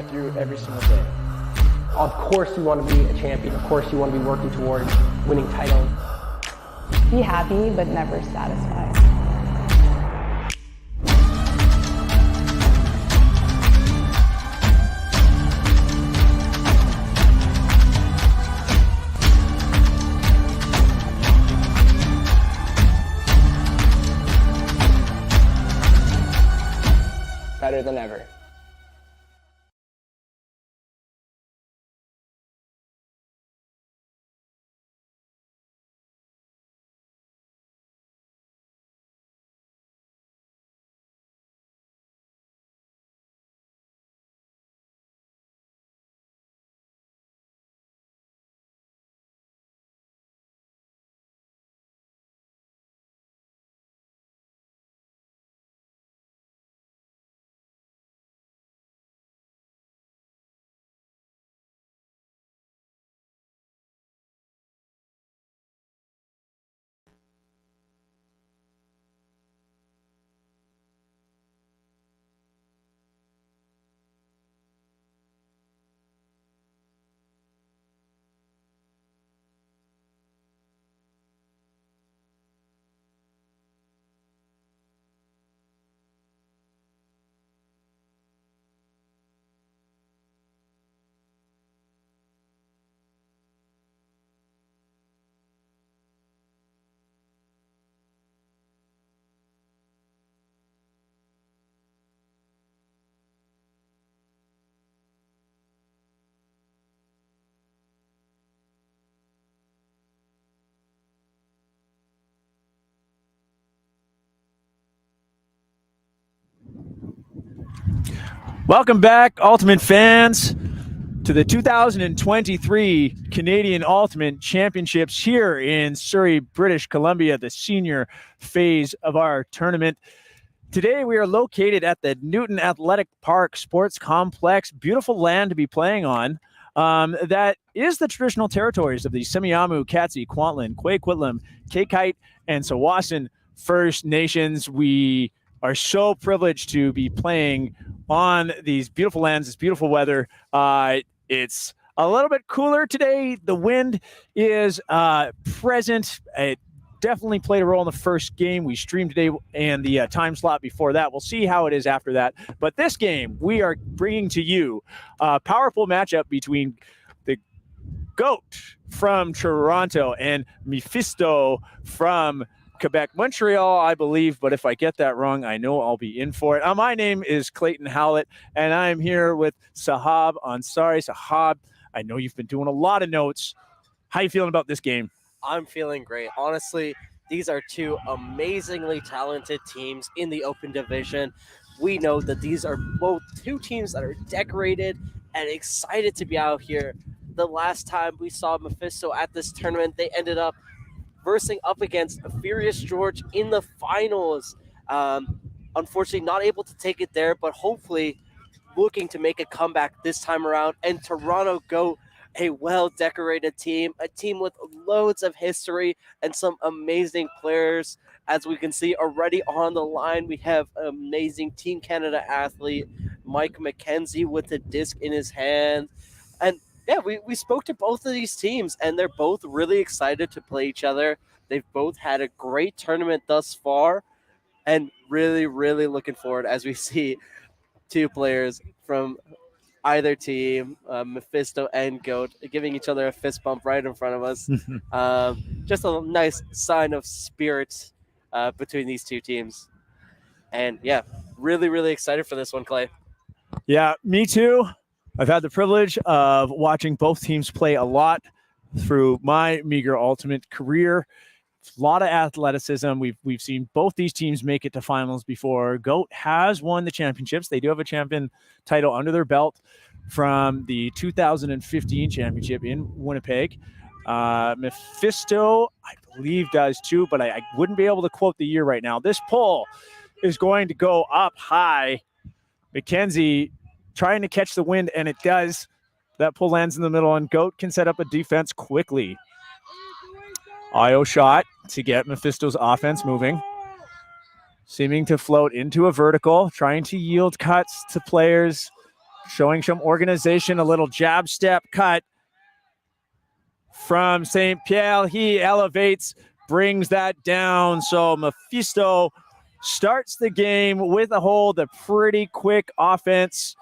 I threw every single day. Of course you want to be a champion. Of course you want to be working towards winning titles. Be happy, but never satisfied. Better than ever. Welcome back, Ultimate fans, to the 2023 Canadian Ultimate Championships here in Surrey, British Columbia, the senior phase of our tournament. Today we are located at the Newton Athletic Park Sports Complex. Beautiful land to be playing on. That is the traditional territories of the Semiahmoo, Katzie, Kwantlen, Kwikwetlem, Kaikite, and Tsawwassen First Nations. We are so privileged to be playing on these beautiful lands, this beautiful weather. It's a little bit cooler today. The wind is present. It definitely played a role in the first game. We streamed today and the time slot before that. We'll see how it is after that. But this game, we are bringing to you a powerful matchup between the GOAT from Toronto and Mephisto from Quebec, Montreal, I believe, but if I get that wrong, I know I'll be in for it. My name is Clayton Howlett, and I'm here with Sahab Ansari. Sahab, I know you've been doing a lot of notes. How you feeling about this game? I'm feeling great. Honestly, these are two amazingly talented teams in the open division. We know that these are both two teams that are decorated and excited to be out here. The last time we saw Mephisto at this tournament, they ended up versing up against Furious George in the finals. Unfortunately, not able to take it there, but hopefully looking to make a comeback this time around. And Toronto GOAT, a well-decorated team, a team with loads of history and some amazing players. As we can see already on the line, we have amazing Team Canada athlete Mike McKenzie with the disc in his hand. And yeah, we spoke to both of these teams, and they're both really excited to play each other. They've both had a great tournament thus far, and really, really looking forward as we see two players from either team, Mephisto and GOAT, giving each other a fist bump right in front of us. Just a nice sign of spirit between these two teams. And yeah, really, really excited for this one, Clay. Yeah, me too. I've had the privilege of watching both teams play a lot through my meager ultimate career. A lot of athleticism. We've seen both these teams make it to finals before. GOAT has won the championships. They do have a champion title under their belt from the 2015 championship in Winnipeg. Mephisto, I believe, does too, but I wouldn't be able to quote the year right now. This poll is going to go up high. McKenzie trying to catch the wind, and it does. That pull lands in the middle, and GOAT can set up a defense quickly. IO shot to get Mephisto's offense moving. Seeming to float into a vertical, trying to yield cuts to players. showing some organization, a little jab step cut from St. Pierre. He elevates, brings that down. So Mephisto starts the game with a hold, a pretty quick offense.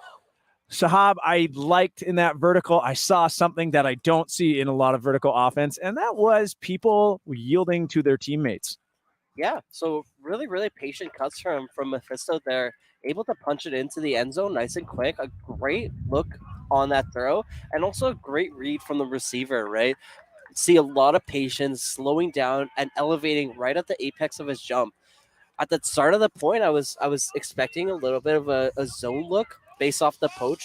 Shahab, I liked in that vertical. I saw something that I don't see in a lot of vertical offense, and that was people yielding to their teammates. Yeah, so really, really patient cuts from Mephisto there. Able to punch it into the end zone nice and quick. A great look on that throw, and also a great read from the receiver, right? See a lot of patience, slowing down and elevating right at the apex of his jump. At the start of the point, I was expecting a little bit of a zone look based off the poach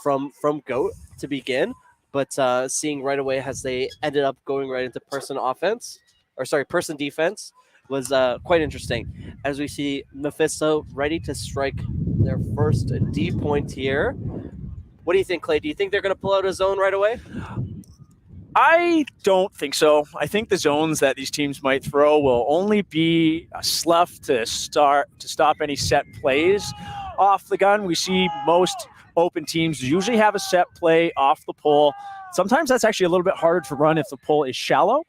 from Goat to begin, but seeing right away as they ended up going right into person defense was quite interesting. As we see Mephisto ready to strike their first D point here. What do you think, Clay? Do you think they're going to pull out a zone right away? I don't think so. I think the zones that these teams might throw will only be a slough to stop any set plays off the gun. We see most open teams usually have a set play off the pole. Sometimes that's actually a little bit harder to run if the pole is shallow.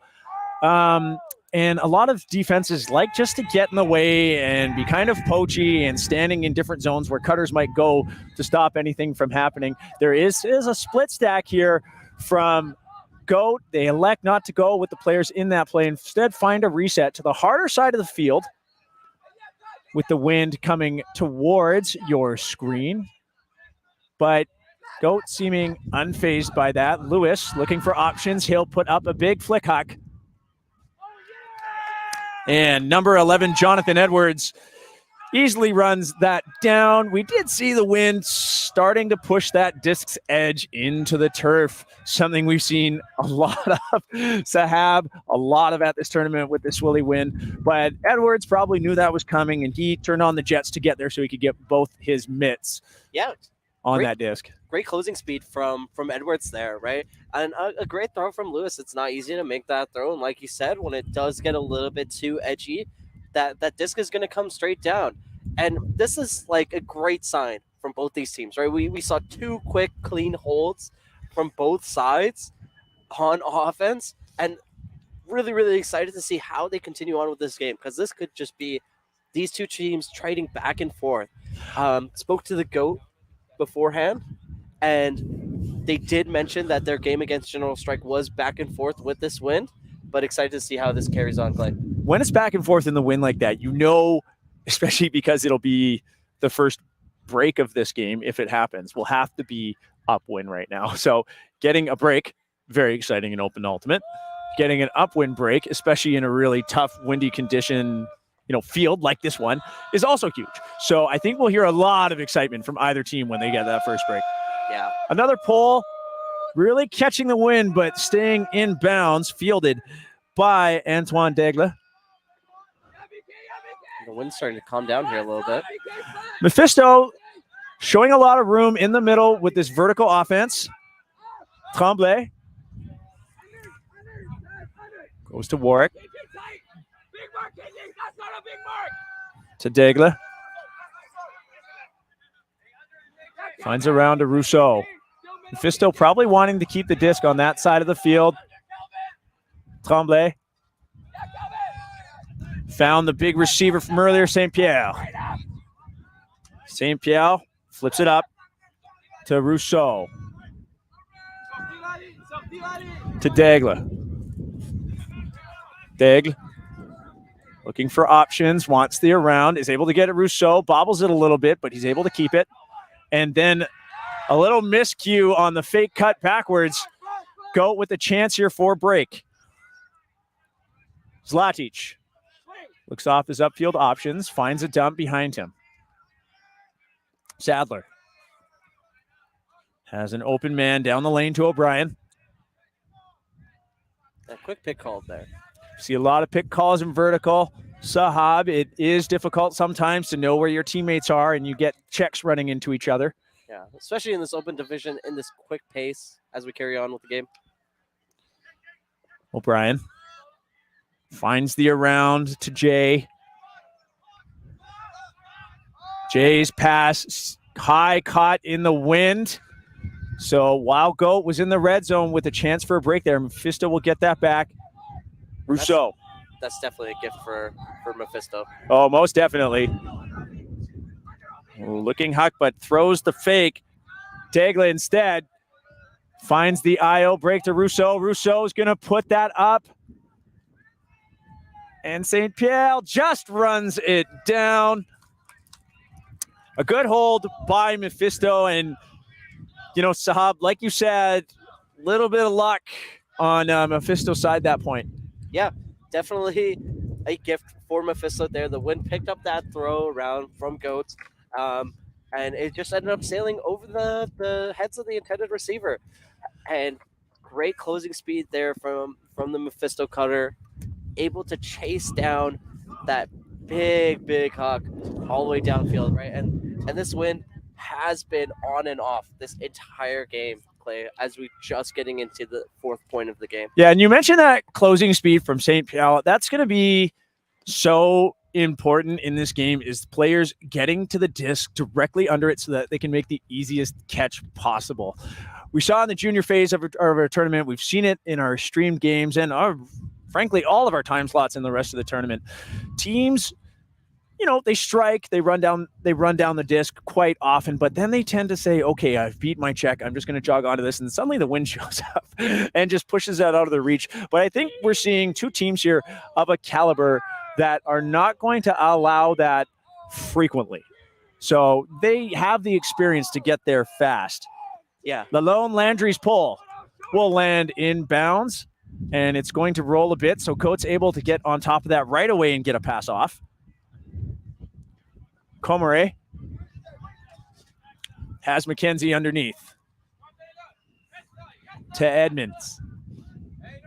And a lot of defenses like just to get in the way and be kind of poachy and standing in different zones where cutters might go to stop anything from happening. There is a split stack here from Goat. They elect not to go with the players in that play. Instead, find a reset to the harder side of the field with the wind coming towards your screen. But Goat seeming unfazed by that. Lewis looking for options. He'll put up a big flick huck. And number 11, Jonathan Edwards, easily runs that down. We did see the wind starting to push that disc's edge into the turf, something we've seen a lot of, Sahab, a lot of at this tournament with this Willie wind. But Edwards probably knew that was coming, and he turned on the jets to get there so he could get both his mitts on that disc. Great closing speed from Edwards there, right? And a great throw from Lewis. It's not easy to make that throw. And like you said, when it does get a little bit too edgy, that disc is going to come straight down. And this is like a great sign from both these teams, right? We saw two quick, clean holds from both sides on offense, and really, really excited to see how they continue on with this game, because this could just be these two teams trading back and forth. Spoke to the GOAT beforehand, and they did mention that their game against General Strike was back and forth with this wind, but excited to see how this carries on, Clay. When it's back and forth in the wind like that, especially because it'll be the first break of this game, if it happens, will have to be upwind right now. So getting a break, very exciting in open ultimate. Getting an upwind break, especially in a really tough windy condition, field like this one, is also huge. So I think we'll hear a lot of excitement from either team when they get that first break. Yeah. Another pole, really catching the wind, but staying in bounds, fielded by Antoine Daigle. The wind's starting to calm down here a little bit. Mephisto showing a lot of room in the middle with this vertical offense. Tremblay goes to Warwick. To Daigle. Finds around to Rousseau. Mephisto probably wanting to keep the disc on that side of the field. Tremblay. Found the big receiver from earlier, St. Pierre. St. Pierre flips it up to Rousseau. To Daigle. Daigle looking for options, wants the around, is able to get it. Rousseau bobbles it a little bit, but he's able to keep it. And then a little miscue on the fake cut backwards. Goat with a chance here for break. Zlatic looks off his upfield options, finds a dump behind him. Sadler has an open man down the lane to O'Brien. A quick pick called there. See a lot of pick calls in vertical. Sahab, it is difficult sometimes to know where your teammates are, and you get checks running into each other. Yeah, especially in this open division, in this quick pace as we carry on with the game. O'Brien finds the around to Jay. Jay's pass high caught in the wind. So Wild Goat was in the red zone with a chance for a break there. Mephisto will get that back. Rousseau. That's definitely a gift for Mephisto. Oh, most definitely. Looking Huck, but throws the fake. Dagla instead finds the IO break to Rousseau. Rousseau is going to put that up. And St. Pierre just runs it down. A good hold by Mephisto. And, Sahab, like you said, little bit of luck on Mephisto's side that point. Yeah, definitely a gift for Mephisto there. The wind picked up that throw around from Goats, and it just ended up sailing over the heads of the intended receiver. And great closing speed there from the Mephisto cutter, able to chase down that big Huck all the way downfield, right? And this wind has been on and off this entire game, Clay, as we just getting into the fourth point of the game. Yeah, and you mentioned that closing speed from St. Pierre. That's going to be so important in this game, is players getting to the disc directly under it so that they can make the easiest catch possible. We saw in the junior phase of our tournament. We've seen it in our streamed games and frankly, all of our time slots in the rest of the tournament. Teams, they strike, they run down the disc quite often, but then they tend to say, okay, I've beat my check. I'm just going to jog onto this. And suddenly the wind shows up and just pushes that out of their reach. But I think we're seeing two teams here of a caliber that are not going to allow that frequently. So they have the experience to get there fast. Yeah. Lalone Landry's pull will land in bounds, and it's going to roll a bit. So Coates able to get on top of that right away and get a pass off. Comare has McKenzie underneath to Edmonds.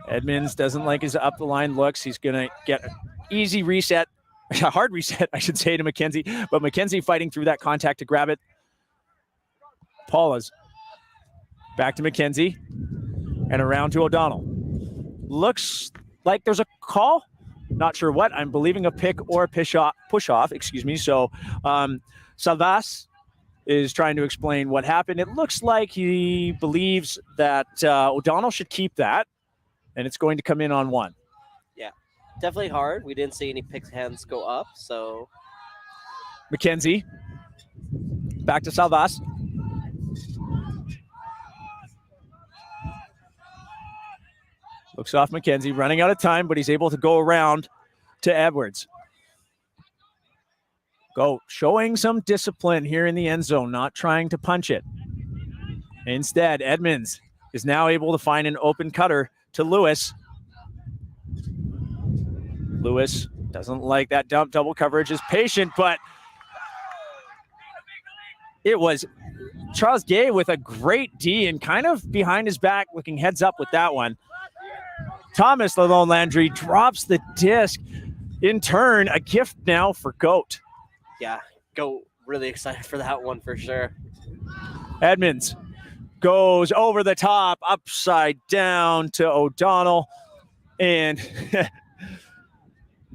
Edmonds doesn't like his up the line looks. He's going to get an easy reset, a hard reset, I should say, to McKenzie, but McKenzie fighting through that contact to grab it. Paula's back to McKenzie and around to O'Donnell. Looks like there's a call. Not sure what. I'm believing a pick or a push off. So Salvas is trying to explain what happened. It looks like he believes that O'Donnell should keep that, and it's going to come in on one. Yeah, definitely hard. We didn't see any pick hands go up. So McKenzie back to Salvas. Looks off McKenzie, running out of time, but he's able to go around to Edwards. Go, showing some discipline here in the end zone, not trying to punch it. Instead, Edmonds is now able to find an open cutter to Lewis. Lewis doesn't like that dump. Double coverage, is patient, but it was Charles Gay with a great D and kind of behind his back, looking heads up with that one. Thomas Lalone Landry drops the disc. In turn, a gift now for Goat. Yeah, Goat really excited for that one for sure. Edmonds goes over the top, upside down to O'Donnell. And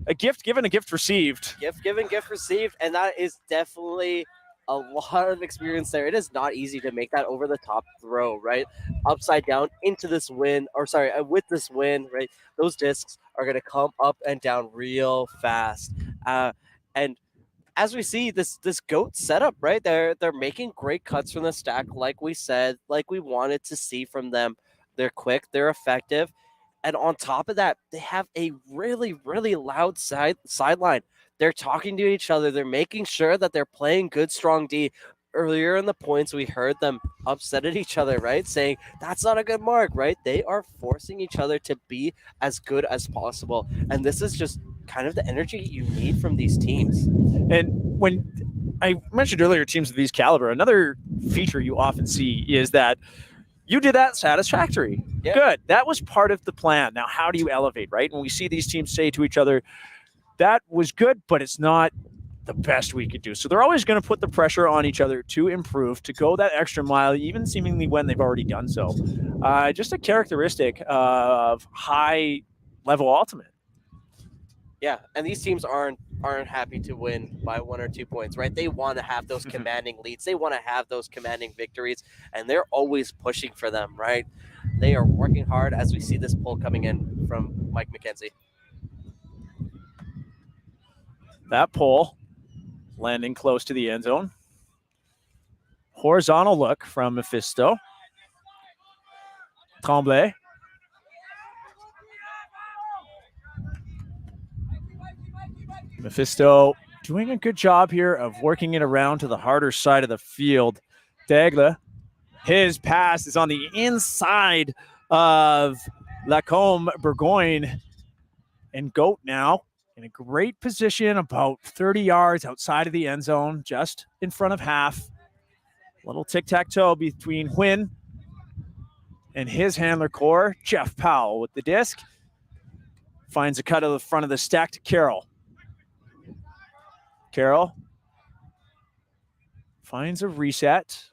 a gift given, a gift received. Gift given, gift received. And that is definitely a lot of experience there. It is not easy to make that over the top throw, right? Upside down into this wind, with this wind, right? Those discs are going to come up and down real fast. And as we see this Goat setup, right? They're making great cuts from the stack, like we said, like we wanted to see from them. They're quick, they're effective. And on top of that, they have a really, really loud sideline. They're talking to each other. They're making sure that they're playing good, strong D. Earlier in the points, we heard them upset at each other, right? Saying, that's not a good mark, right? They are forcing each other to be as good as possible. And this is just kind of the energy you need from these teams. And when I mentioned earlier teams of these caliber, another feature you often see is that you did that satisfactory. Yeah. Good. That was part of the plan. Now, how do you elevate, right? And we see these teams say to each other, that was good, but it's not the best we could do. So they're always going to put the pressure on each other to improve, to go that extra mile, even seemingly when they've already done so. Just a characteristic of high-level ultimate. Yeah, and these teams aren't aren't happy to win by 1 or 2 points, right? They want to have those commanding leads. They want to have those commanding victories, and they're always pushing for them, right? They are working hard as we see this pull coming in from Mike McKenzie. That pull landing close to the end zone. Horizontal look from Mephisto. Tremblay. Mephisto doing a good job here of working it around to the harder side of the field. Daigle, his pass is on the inside of Lacombe Burgoyne. And Goat now in a great position, about 30 yards outside of the end zone, just in front of half. Little tic-tac-toe between Huynh and his handler core. Jeff Powell with the disc. Finds a cut of the front of the stack to Carroll. Carroll finds a reset.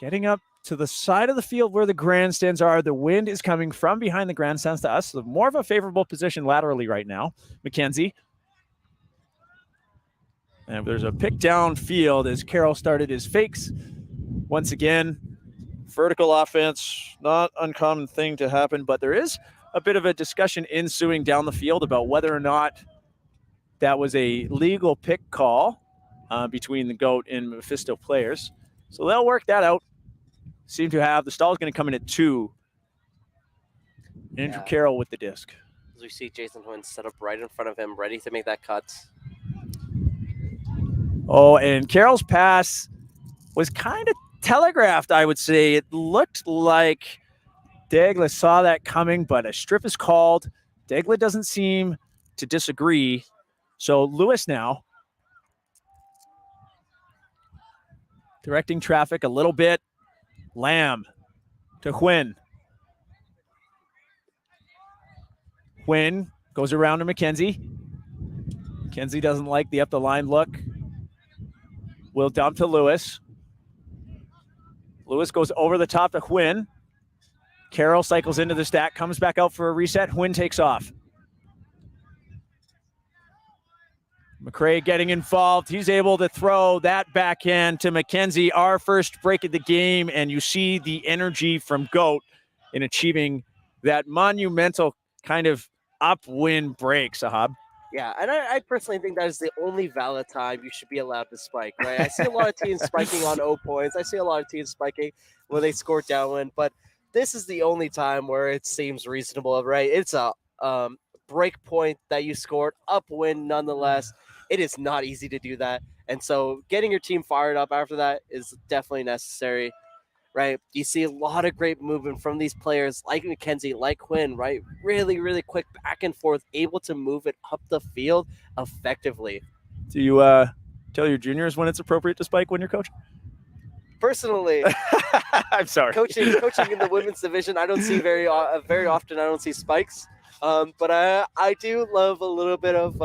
Getting up to the side of the field where the grandstands are. The wind is coming from behind the grandstands to us. So more of a favorable position laterally right now. McKenzie. And there's a pick down field as Carroll started his fakes. Once again, vertical offense, not uncommon thing to happen, but there is a bit of a discussion ensuing down the field about whether or not that was a legal pick call between the Goat and Mephisto players. So they'll work that out. Seem to have the stall is going to come in at 2. Andrew Carroll with the disc. As we see Jason Huynh set up right in front of him, ready to make that cut. Oh, and Carroll's pass was kind of telegraphed, I would say. It looked like Daigle saw that coming, but a strip is called. Daigle doesn't seem to disagree. So Lewis now directing traffic a little bit. Lamb to Huynh. Huynh goes around to McKenzie. McKenzie doesn't like the up the line look. Will dump to Lewis. Lewis goes over the top to Huynh. Carroll cycles into the stack, comes back out for a reset. Huynh takes off. McCray getting involved. He's able to throw that backhand to McKenzie. Our first break of the game, and you see the energy from Goat in achieving that monumental kind of upwind break, Sahab. Yeah, and I personally think that is the only valid time you should be allowed to spike, right? I see a lot of teams spiking on 0 points. I see a lot of teams spiking when they score downwind, but this is the only time where it seems reasonable, right? It's a break point that you scored upwind nonetheless. It is not easy to do that. And so getting your team fired up after that is definitely necessary, right? You see a lot of great movement from these players like McKenzie, like Huynh, right? Really, really quick back and forth, able to move it up the field effectively. Do you tell your juniors when it's appropriate to spike when you're coaching? Personally, I'm sorry. Coaching in the women's division, I don't see very often. I don't see spikes. But I do love a little bit of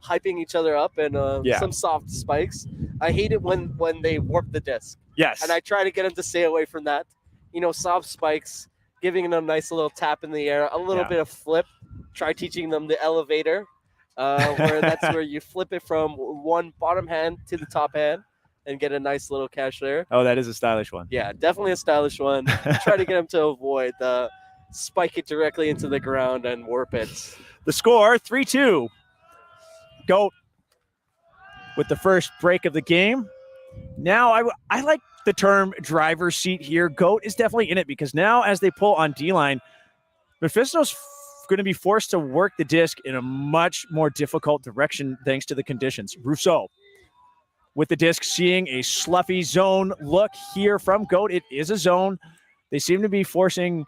hyping each other up and some soft spikes. I hate it when they warp the disc. Yes. And I try to get them to stay away from that. You know, soft spikes, giving them a nice little tap in the air, a little bit of flip. Try teaching them the elevator, where that's where you flip it from one bottom hand to the top hand and get a nice little catch there. Oh, that is a stylish one. Yeah, definitely a stylish one. Try to get them to avoid the spike it directly into the ground and warp it. The score, 3-2. Goat with the first break of the game. Now, I like the term driver's seat here. Goat is definitely in it because now as they pull on D-line, Mephisto's going to be forced to work the disc in a much more difficult direction thanks to the conditions. Rousseau with the disc, seeing a sloughy zone look here from Goat. It is a zone. They seem to be forcing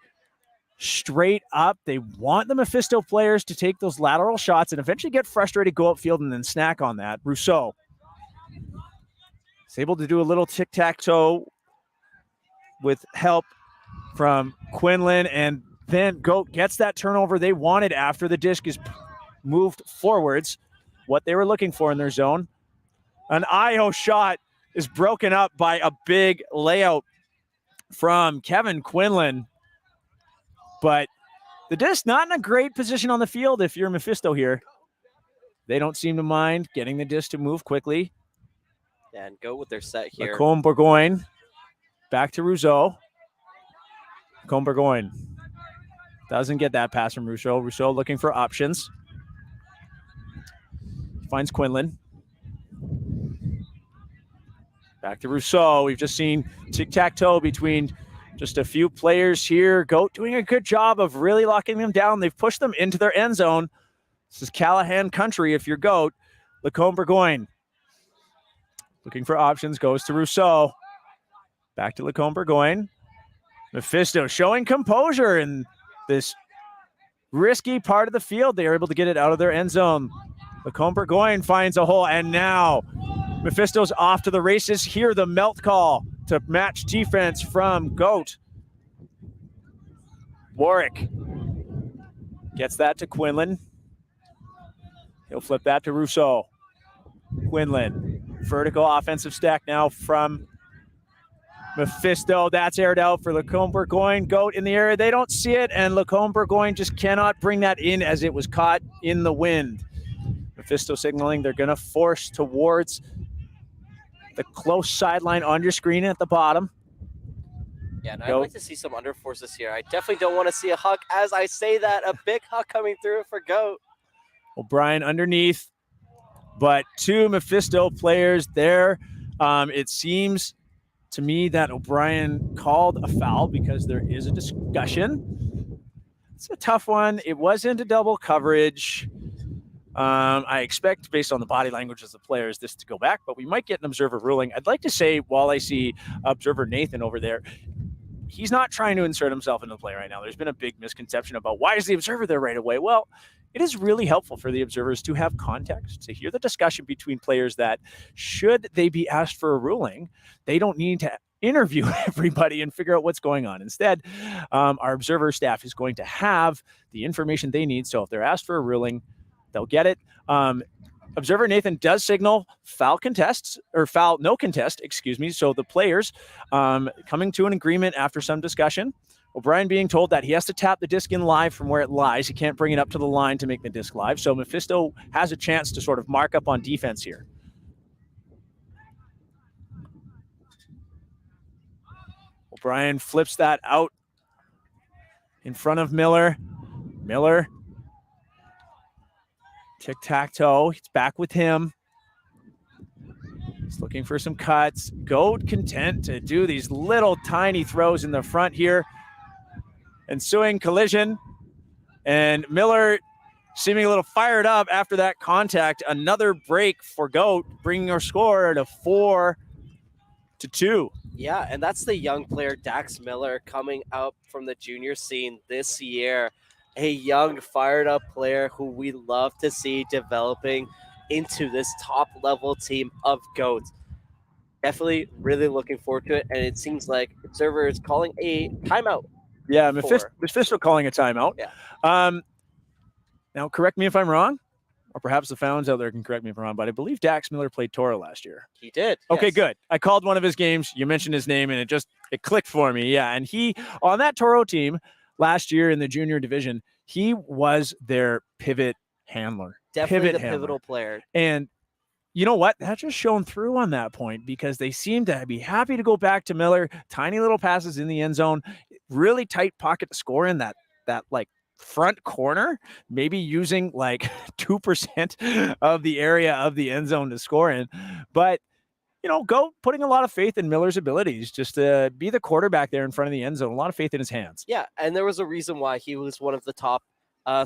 straight up. They want the Mephisto players to take those lateral shots and eventually get frustrated, go upfield, and then snack on that. Rousseau is able to do a little tic-tac-toe with help from Quinlan, and then Goat gets that turnover they wanted after the disc is moved forwards, what they were looking for in their zone. An IO shot is broken up by a big layout from Kevin Quinlan. But the disc not in a great position on the field if you're Mephisto here. They don't seem to mind getting the disc to move quickly. And go with their set here. Lacombe Bourgogne back to Rousseau. Lacombe Bourgogne doesn't get that pass from Rousseau. Rousseau looking for options. Finds Quinlan. Back to Rousseau. We've just seen tic-tac-toe between just a few players here. Goat doing a good job of really locking them down. They've pushed them into their end zone. This is Callahan country if you're Goat. Lacombe Bourgogne looking for options, goes to Rousseau. Back to Lacombe Bourgogne. Mephisto showing composure in this risky part of the field. They are able to get it out of their end zone. Lacombe Bourgogne finds a hole, and now Mephisto's off to the races. Here, the melt call to match defense from Goat. Warwick gets that to Quinlan. He'll flip that to Rousseau. Quinlan, vertical offensive stack now from Mephisto. That's aired out for Lacombe Bourgogne. Goat in the area. They don't see it, and Lacombe Bourgogne just cannot bring that in as it was caught in the wind. Mephisto signaling they're going to force towards the close sideline on your screen at the bottom. Yeah, and I'd like to see some underforces here. I definitely don't want to see a huck. As I say that, a big huck coming through for Goat. O'Brien underneath, but two Mephisto players there. It seems to me that O'Brien called a foul because there is a discussion. It's a tough one. It was into double coverage. I expect, based on the body language of the players, this to go back, but we might get an observer ruling. I'd like to say, while I see observer Nathan over there, he's not trying to insert himself into the play right now. There's been a big misconception about why is the observer there right away? Well, it is really helpful for the observers to have context, to hear the discussion between players that should they be asked for a ruling, they don't need to interview everybody and figure out what's going on. Instead, our observer staff is going to have the information they need. So if they're asked for a ruling, they'll get it. Observer Nathan does signal foul contests, or foul no contest, excuse me. So the players coming to an agreement after some discussion. O'Brien being told that he has to tap the disc in live from where it lies. He can't bring it up to the line to make the disc live. So Mephisto has a chance to sort of mark up on defense here. O'Brien flips that out in front of Miller. Miller, tic-tac-toe. He's back with him. He's looking for some cuts. Goat content to do these little tiny throws in the front here. Ensuing collision. And Miller seeming a little fired up after that contact. Another break for Goat, bringing our score to 4-2. Yeah, and that's the young player, Dax Miller, coming up from the junior scene this year. A young, fired-up player who we love to see developing into this top-level team of Goats. Definitely really looking forward to it, and it seems like Observer is calling a timeout. Yeah, Mephisto calling a timeout. Yeah. Now, correct me if I'm wrong, or perhaps the fans out there can correct me if I'm wrong, but I believe Dax Miller played Toro last year. He did. Okay, yes. Good. I called one of his games. You mentioned his name, and it clicked for me. Yeah, and he, on that Toro team last year in the junior division, he was their pivot handler. Definitely the pivotal player. And you know what? That just shone through on that point because they seem to be happy to go back to Miller. Tiny little passes in the end zone, really tight pocket to score in that like front corner, maybe using like 2% of the area of the end zone to score in. But, Go putting a lot of faith in Miller's abilities just to be the quarterback there in front of the end zone. A lot of faith in his hands. Yeah, and there was a reason why he was one of the top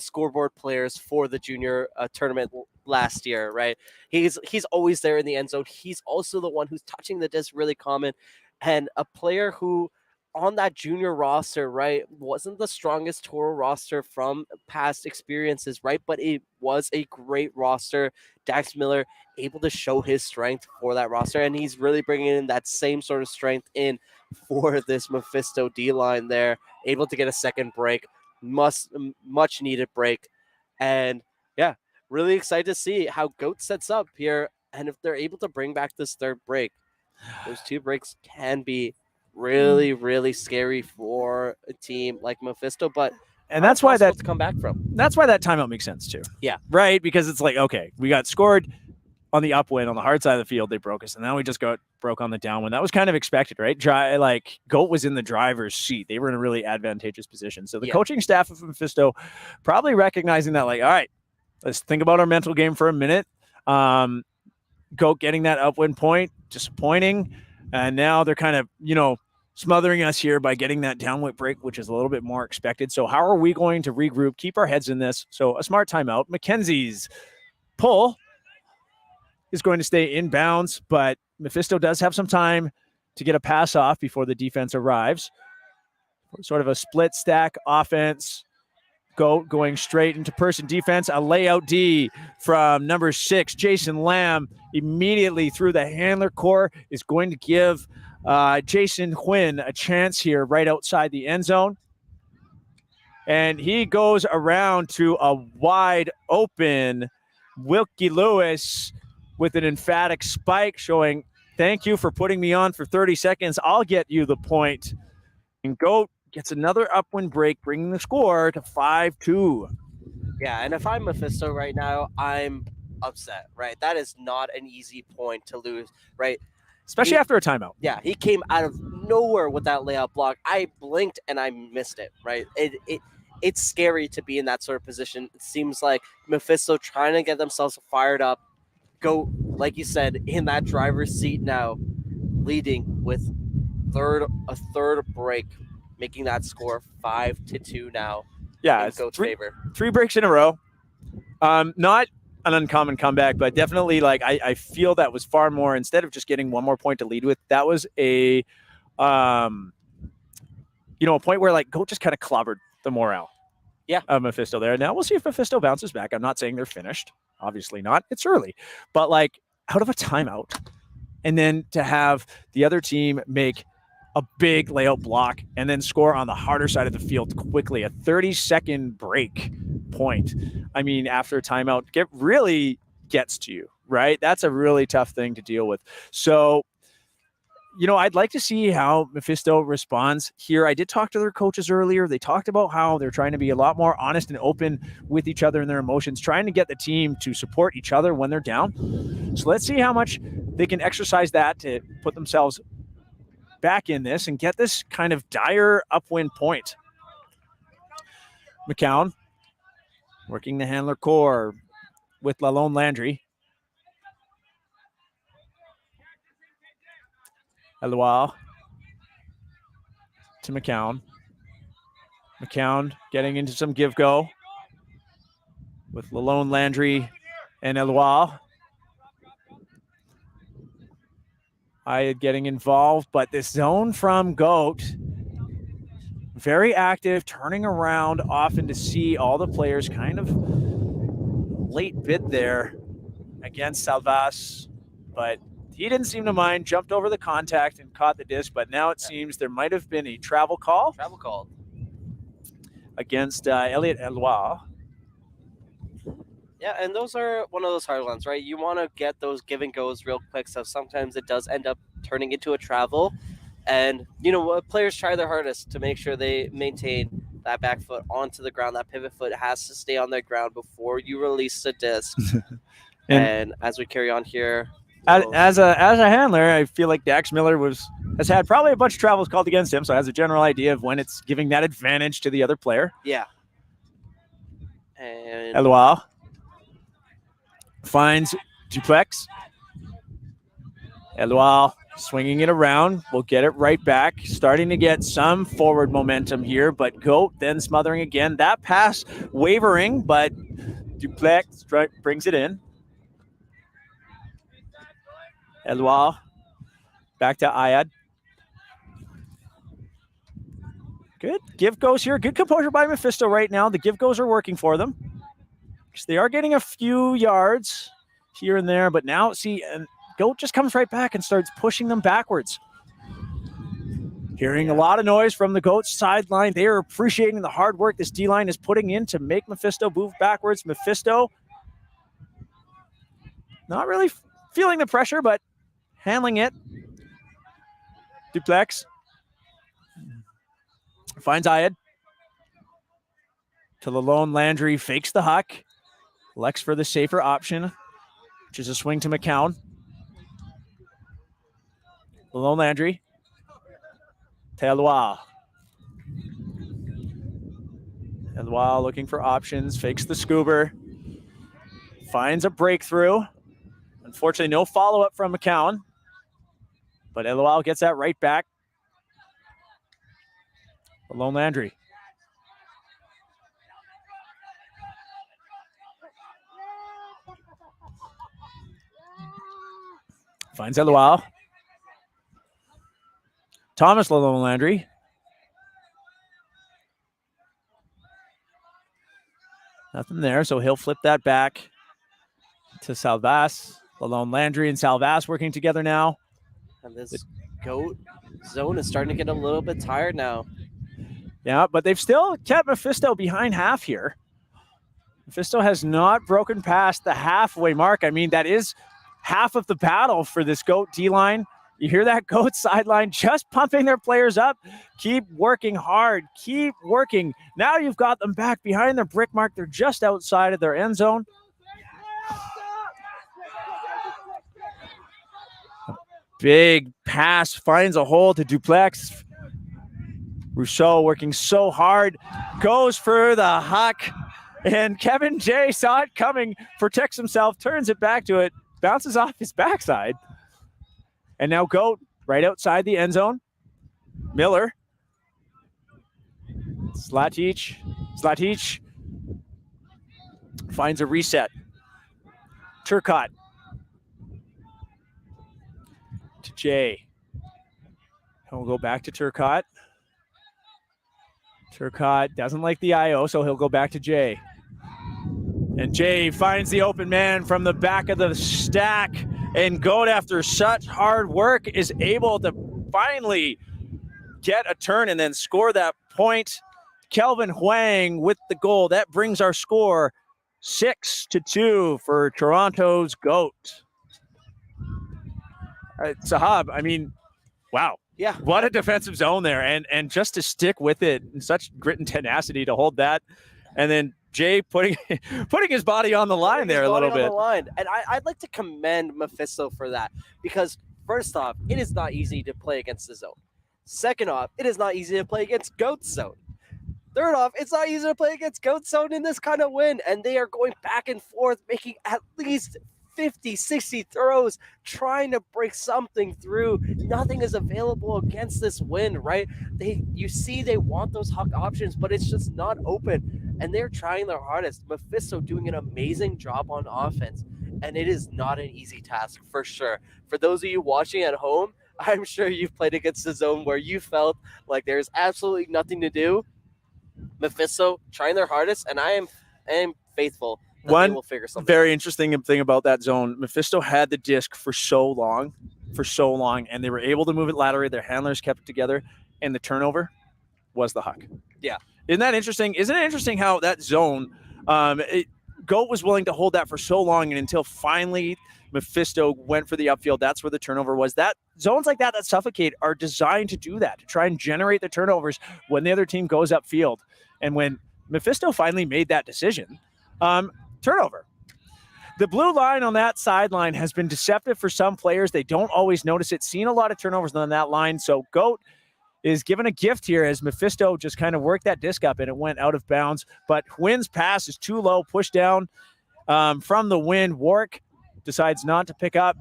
scoreboard players for the junior tournament last year, right? He's always there in the end zone. He's also the one who's touching the disc really common, and a player who on that junior roster, right, wasn't the strongest Toro roster from past experiences, right? But it was a great roster. Dax Miller able to show his strength for that roster, and he's really bringing in that same sort of strength in for this Mephisto D-line there, able to get a second break, much needed break. And yeah, really excited to see how Goat sets up here, and if they're able to bring back this third break. Those two breaks can be really, really scary for a team like Mephisto, but And that's why to come back from. That's why that timeout makes sense too. Yeah. Right? Because it's like, okay, we got scored on the upwind on the hard side of the field. They broke us, and now we just broke on the downwind. That was kind of expected, right? Goat was in the driver's seat. They were in a really advantageous position. So the coaching staff of Mephisto probably recognizing that, like, all right, let's think about our mental game for a minute. Goat getting that upwind point, disappointing. And now they're kind of, smothering us here by getting that downwind break, which is a little bit more expected. So how are we going to regroup, keep our heads in this? So a smart timeout. Mackenzie's pull is going to stay in bounds, but Mephisto does have some time to get a pass off before the defense arrives. Sort of a split stack offense. Goat going straight into person defense. A layout D from number 6, Jason Lamb, immediately through the handler core, is going to give Jason Quinn a chance here right outside the end zone. And he goes around to a wide open Wilkie Lewis with an emphatic spike showing, thank you for putting me on for 30 seconds. I'll get you the point. And Goat gets another upwind break, bringing the score to 5-2. Yeah, and if I'm Mephisto right now, I'm upset, right? That is not an easy point to lose, right? Especially after a timeout. Yeah, he came out of nowhere with that layout block. I blinked and I missed it, right? It's scary to be in that sort of position. It seems like Mephisto trying to get themselves fired up. Go, like you said, in that driver's seat now, leading with a third break, making that score 5-2 now. Yeah, in Goat's favor. 3 breaks in a row. Not an uncommon comeback, but definitely I feel that was far more, instead of just getting one more point to lead with, that was a point where Goat just kind of clobbered the morale. Yeah. Of Mephisto there. Now we'll see if Mephisto bounces back. I'm not saying they're finished. Obviously not. It's early. But out of a timeout, and then to have the other team make a big layout block and then score on the harder side of the field quickly, a 30-second break point. I mean, after a timeout, really gets to you, right? That's a really tough thing to deal with. So, I'd like to see how Mephisto responds here. I did talk to their coaches earlier. They talked about how they're trying to be a lot more honest and open with each other and their emotions, trying to get the team to support each other when they're down. So let's see how much they can exercise that to put themselves back in this and get this kind of dire upwind point. McCown working the handler core with Lalone Landry. Eloise to McCown. McCown getting into some give-go with Lalone Landry and Eloise. I getting involved, but this zone from Goat, very active, turning around often to see all the players, kind of late bid there against Salvas, but he didn't seem to mind, jumped over the contact and caught the disc, but now it seems there might have been a travel call. Against Elliot Eloise. Yeah, and those are one of those hard ones, right? You want to get those give and goes real quick, so sometimes it does end up turning into a travel. And, players try their hardest to make sure they maintain that back foot onto the ground. That pivot foot has to stay on the ground before you release the disc. and as we carry on here, as a handler, I feel like Dax Miller has had probably a bunch of travels called against him, so has a general idea of when it's giving that advantage to the other player. Yeah. And Eloise finds Duplex. Eloise swinging it around. We'll get it right back. Starting to get some forward momentum here, but Goat then smothering again. That pass wavering, but Duplex brings it in. Eloise back to Ayad. Good give goes here. Good composure by Mephisto right now. The give goes are working for them. They are getting a few yards here and there, but now and Goat just comes right back and starts pushing them backwards. Hearing a lot of noise from the Goat sideline. They are appreciating the hard work this D-line is putting in to make Mephisto move backwards. Mephisto not really feeling the pressure, but handling it. Duplex finds Ayad. to Lalone. Landry fakes the huck. Elects for the safer option, which is a swing to McCown. Lalone Landry. Tealoa. Tealoa looking for options. Fakes the scoober. Finds a breakthrough. Unfortunately, no follow-up from McCown. But Tealoa gets that right back. Lalone Landry. Finds Tealoa. Thomas Lalone Landry. Nothing there, so he'll flip that back to Salvas. Lalone Landry and Salvas working together now. And this goat zone is starting to get a little bit tired now. Yeah, but they've still kept Mephisto behind half here. Mephisto has not broken past the halfway mark. I mean, that is half of the battle for this goat D-line. You hear that goat sideline just pumping their players up. Keep working hard. Keep working. Now you've got them back behind their brick mark. They're just outside of their end zone. A big pass finds a hole to Duplex. Rousseau working so hard. Goes for the huck. And Kevin J saw it coming. Protects himself. Turns it back to it. Bounces off his backside. And now Goat right outside the end zone. Miller. Slatic finds a reset. Turcotte to Jay. And we'll go back to Turcotte. Turcotte doesn't like the IO, so he'll go back to Jay. And Jay finds the open man from the back of the stack. And Goat, after such hard work, is able to finally get a turn and then score that point. Kelvin Huang with the goal. That brings our score 6-2 for Toronto's Goat. Sahab, I mean, wow. Yeah. What a defensive zone there. And just to stick with it in such grit and tenacity to hold that. And then Jay putting his body on the line there a little bit. And I'd like to commend Mephisto for that, because first off, it is not easy to play against the zone. Second off, it is not easy to play against Goat zone. Third off, it's not easy to play against Goat zone in this kind of wind, and they are going back and forth, making at least 50, 60 throws, trying to break something through. Nothing is available against this wind, right? You see they want those huck options, but it's just not open, and they're trying their hardest. Mephisto doing an amazing job on offense, and it is not an easy task for sure. For those of you watching at home, I'm sure you've played against the zone where you felt like there's absolutely nothing to do. Mephisto trying their hardest, and I am faithful that they will figure something very out. interesting thing about that zone, Mephisto had the disc for so long, and they were able to move it laterally. Their handlers kept it together, and the turnover was the huck. Yeah. Isn't that interesting? Isn't it interesting how that zone, Goat was willing to hold that for so long, and until finally Mephisto went for the upfield, that's where the turnover was. That zones like that suffocate are designed to do that, to try and generate the turnovers when the other team goes upfield. And when Mephisto finally made that decision, turnover. The blue line on that sideline has been deceptive for some players. They don't always notice it. Seen a lot of turnovers on that line. So Goat is given a gift here as Mephisto just kind of worked that disc up and it went out of bounds. But Wynn's pass is too low, pushed down from the wind. Warwick decides not to pick up.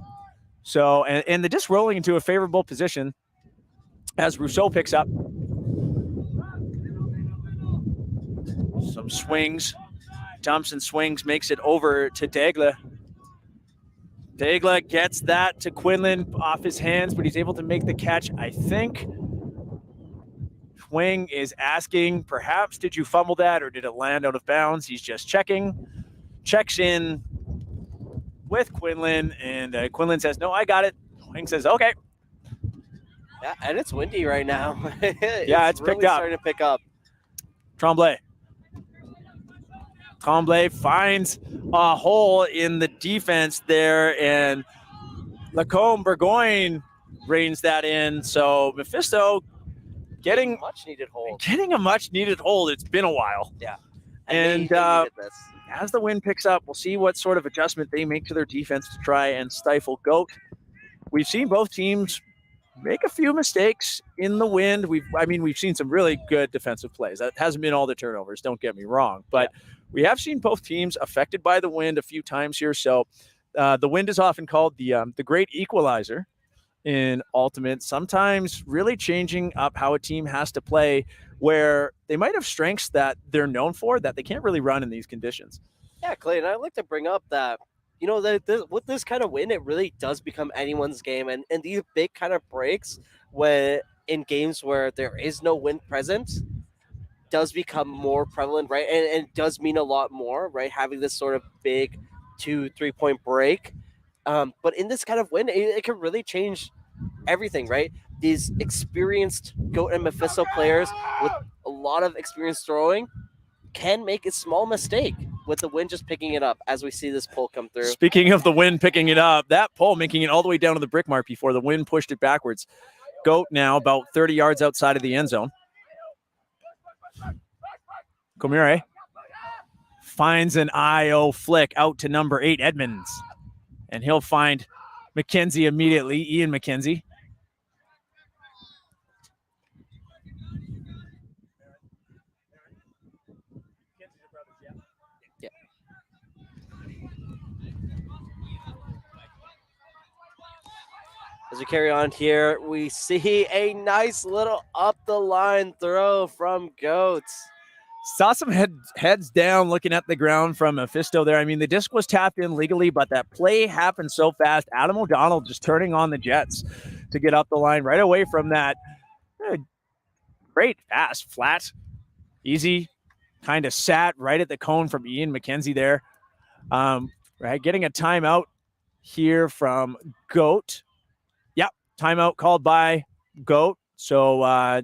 So, and the disc rolling into a favorable position as Rousseau picks up. Some swings. Dumps and swings, makes it over to Daigle. Daigle gets that to Quinlan off his hands, but he's able to make the catch, I think. Swing is asking, perhaps, did you fumble that or did it land out of bounds? He's just checking. Checks in with Quinlan, and Quinlan says, no, I got it. Swing says, okay. Yeah, and it's windy right now. It's really picked up. Starting to pick up. Tremblay finds a hole in the defense there, and Lacombe Burgoyne reins that in. So Mephisto getting much needed hold. a much needed hold. It's been a while. Yeah. And they needed this. As the wind picks up, we'll see what sort of adjustment they make to their defense to try and stifle Goat. We've seen both teams make a few mistakes in the wind. We've seen some really good defensive plays. That hasn't been all the turnovers, don't get me wrong. But we have seen both teams affected by the wind a few times here. So the wind is often called the great equalizer in Ultimate, sometimes really changing up how a team has to play where they might have strengths that they're known for that they can't really run in these conditions. Yeah, Clay, and I'd like to bring up that, with this kind of win, it really does become anyone's game. And these big kind of breaks in games where there is no wind present does become more prevalent, right? And it does mean a lot more, right? Having this sort of big 2-3 point break. But in this kind of win, it can really change everything, right? These experienced Goat and Mephisto players with a lot of experience throwing can make a small mistake with the wind just picking it up as we see this pole come through. Speaking of the wind picking it up, that pole making it all the way down to the brick mark before the wind pushed it backwards. Goat now about 30 yards outside of the end zone. Komire finds an IO flick out to number 8, Edmonds. And he'll find McKenzie immediately, Ian McKenzie. Yeah. As we carry on here, we see a nice little up the line throw from Goats. Saw some heads down looking at the ground from Mephisto there. I mean, the disc was tapped in legally, but that play happened so fast. Adam O'Donnell just turning on the jets to get up the line right away from that. Great pass, flat, easy, kind of sat right at the cone from Ian McKenzie there. Right, getting a timeout here from Goat. Yep, timeout called by Goat. So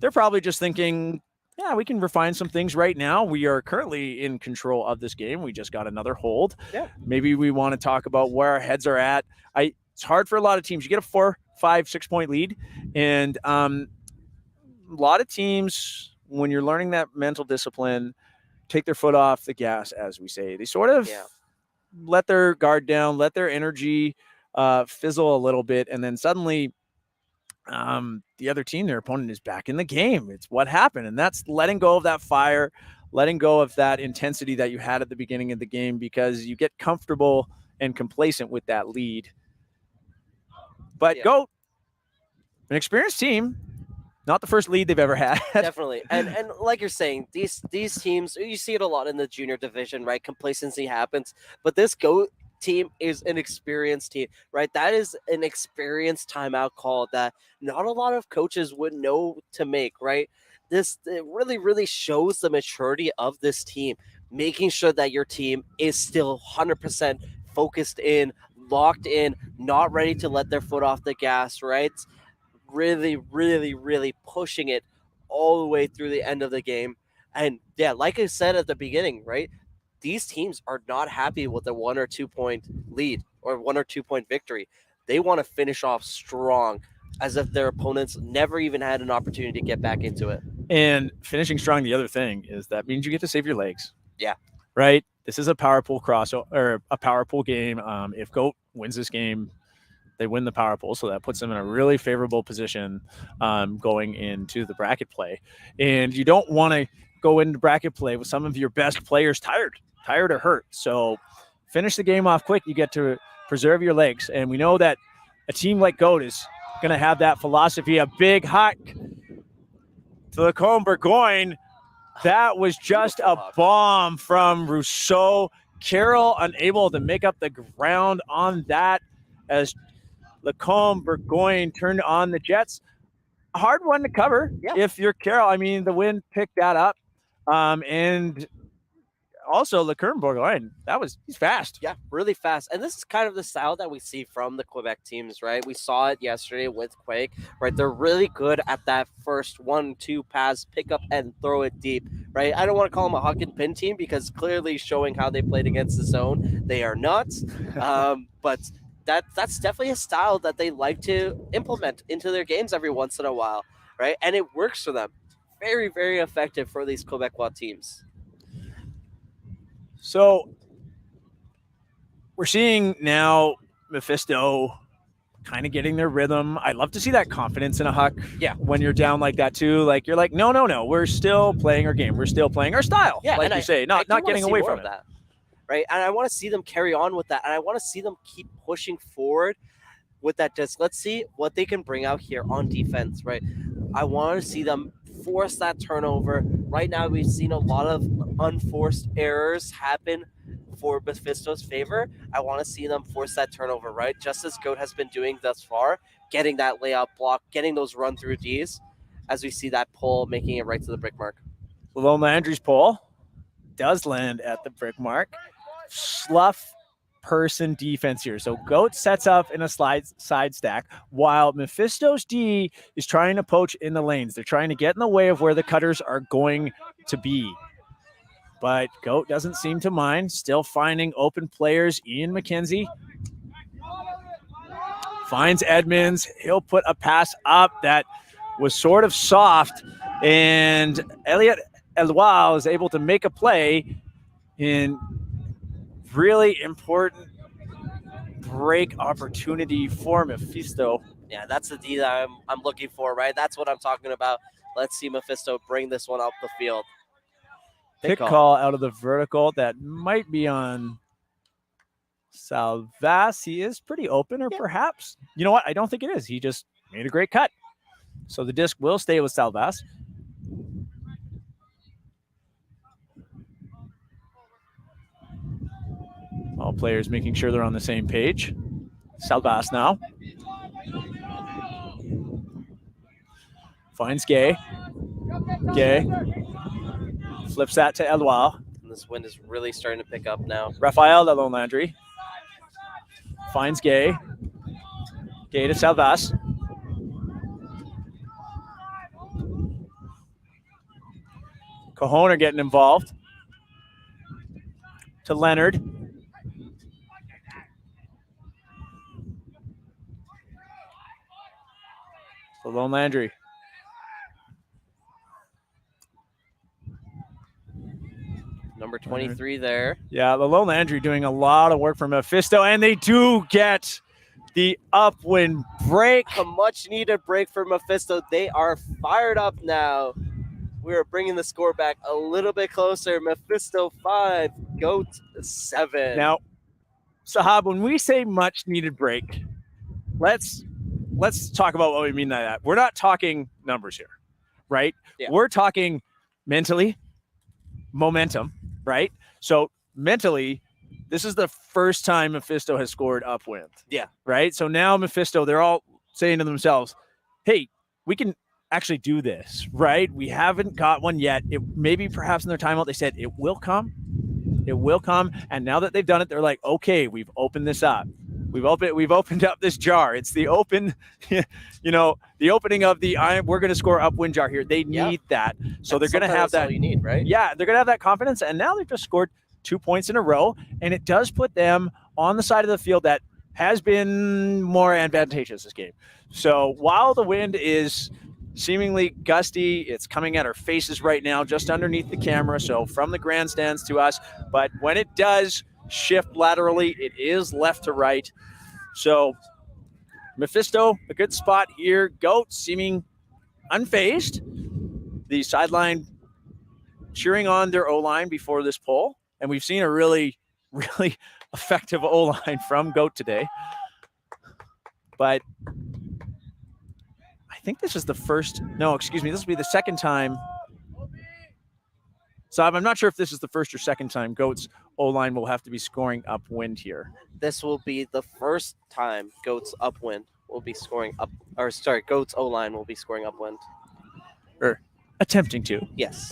they're probably just thinking, yeah, we can refine some things right now. We are currently in control of this game. We just got another hold. Yeah. Maybe we want to talk about where our heads are at. It's hard for a lot of teams. You get a 4, 5, 6 point lead. And a lot of teams, when you're learning that mental discipline, take their foot off the gas, as we say. They sort of let their guard down, let their energy fizzle a little bit. And then suddenly the other team, their opponent, is back in the game. It's what happened. And that's letting go of that fire, letting go of that intensity that you had at the beginning of the game, because you get comfortable and complacent with that lead. But Goat, an experienced team, not the first lead they've ever had. Definitely. And like you're saying, these teams, you see it a lot in the junior division, right? Complacency happens. But this Goat team is an experienced team, right? That is an experienced timeout call that not a lot of coaches would know to make, right? It really, really shows the maturity of this team, making sure that your team is still 100% focused in, locked in, not ready to let their foot off the gas, right? Really, really, really pushing it all the way through the end of the game. And yeah, like I said at the beginning, right? These teams are not happy with a 1 or 2 point lead or 1 or 2 point victory. They want to finish off strong, as if their opponents never even had an opportunity to get back into it. And finishing strong, the other thing is that means you get to save your legs. Yeah. Right? This is a power pool or a power pool game. If Goat wins this game, they win the power pool. So that puts them in a really favorable position going into the bracket play. And you don't want to go into bracket play with some of your best players tired or hurt. So finish the game off quick. You get to preserve your legs. And we know that a team like Goat is going to have that philosophy. A big hot to the Cone Burgoyne. That was just a bomb from Rousseau. Carroll unable to make up the ground on that as Lacombe Burgoyne turned on the Jets. A hard one to cover if you're Carroll. I mean, the wind picked that up. And also Lacombe Burgoyne, he's fast. Yeah, really fast. And this is kind of the style that we see from the Quebec teams, right? We saw it yesterday with Quake, right? They're really good at that first 1-2 pass, pick up and throw it deep, right? I don't want to call them a huck and pin team because clearly showing how they played against the zone, they are not. But that's definitely a style that they like to implement into their games every once in a while, right? And it works for them. Very, very effective for these Quebecois teams. So we're seeing now Mephisto kind of getting their rhythm. I love to see that confidence in a Huck. Yeah. When you're down like that too, like you're like, no, we're still playing our game. We're still playing our style. Yeah, like you say, not getting away from it. That, right? And I want to see them carry on with that, and I want to see them keep pushing forward with that. Just let's see what they can bring out here on defense, right? I want to see them force that turnover. Right now, we've seen a lot of unforced errors happen for Mephisto's favor. I want to see them force that turnover, right? Just as Goat has been doing thus far, getting that layout block, getting those run-through Ds, as we see that pull making it right to the brick mark. Lone Landry's pull does land at the brick mark. Slough person defense here. So Goat sets up in a side stack while Mephisto's D is trying to poach in the lanes. They're trying to get in the way of where the cutters are going to be. But Goat doesn't seem to mind. Still finding open players. Ian McKenzie finds Edmonds. He'll put a pass up that was sort of soft. And Elliot Eloise is able to make a play in really important break opportunity for Mephisto. Yeah, that's the D that I'm looking for, right? That's what I'm talking about. Let's see Mephisto bring this one up the field. Pick call out of the vertical. That might be on Salvas. He is pretty open, or perhaps. You know what? I don't think it is. He just made a great cut. So the disc will stay with Salvas. All players making sure they're on the same page. Salvas now. Finds Gay. Gay. Flips that to Eloise. And this wind is really starting to pick up now. Raphael Lone Landry. Finds Gay. Gay to Salvas. Cajon are getting involved. To Leonard. Lone Landry. Number 23 there. Yeah, the Lone Landry doing a lot of work for Mephisto, and they do get the upwind break. A much-needed break for Mephisto. They are fired up now. We are bringing the score back a little bit closer. Mephisto 5, Goat 7. Now, Sahab, when we say much-needed break, let's talk about what we mean by that. We're not talking numbers here, right? Yeah. We're talking mentally, momentum, right? So mentally, this is the first time Mephisto has scored upwind. Yeah. Right? So now Mephisto, they're all saying to themselves, hey, we can actually do this, right? We haven't got one yet. It maybe perhaps in their timeout, they said it will come. It will come. And now that they've done it, they're like, okay, we've opened this up. We've opened up this jar. It's the open, the opening of the we're going to score upwind jar here. They need that. So they're going to have that. All you need, right? Yeah, they're going to have that confidence. And now they've just scored 2 points in a row. And it does put them on the side of the field that has been more advantageous this game. So while the wind is seemingly gusty, it's coming at our faces right now, just underneath the camera. So from the grandstands to us. But when it does shift laterally, it is left to right. So Mephisto, a good spot here. Goat seeming unfazed. The sideline cheering on their O-line before this pull. And we've seen a really, really effective O-line from Goat today. But I think this is the first, this will be the second time. So I'm not sure if this is the first or second time Goat's O-line will have to be scoring upwind here. This will be the first time Goat's upwind will be scoring Goat's O-line will be scoring upwind. Or attempting to. Yes.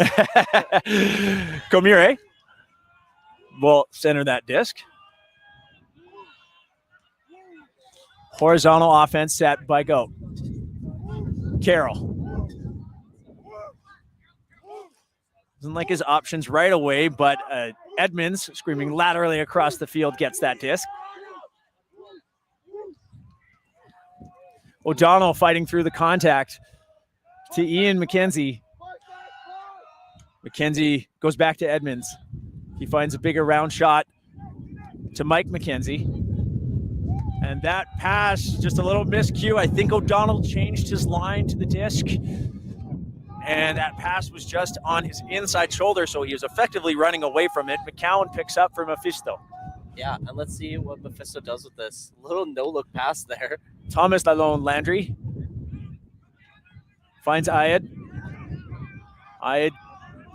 Comire will center that disc. Horizontal offense set by Goat. Carroll. Doesn't like his options right away, but Edmonds, screaming laterally across the field, gets that disc. O'Donnell fighting through the contact to Ian McKenzie. McKenzie goes back to Edmonds. He finds a bigger round shot to Mike McKenzie. And that pass, just a little miscue. I think O'Donnell changed his line to the disc. And that pass was just on his inside shoulder, so he was effectively running away from it. McCown picks up for Mephisto. Yeah, and let's see what Mephisto does with this. Little no-look pass there. Thomas Lalone Landry finds Ayed. Ayed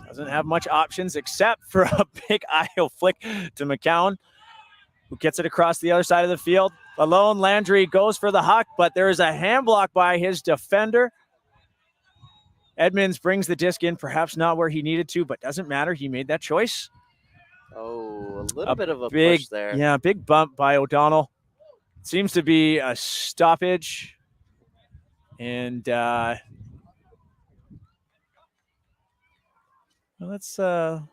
doesn't have much options except for a big IO flick to McCown, who gets it across the other side of the field. Lalone Landry goes for the huck, but there is a hand block by his defender. Edmonds brings the disc in, perhaps not where he needed to, but doesn't matter. He made that choice. Oh, a little bit of a push there. Yeah, big bump by O'Donnell. Seems to be a stoppage. And let's I'm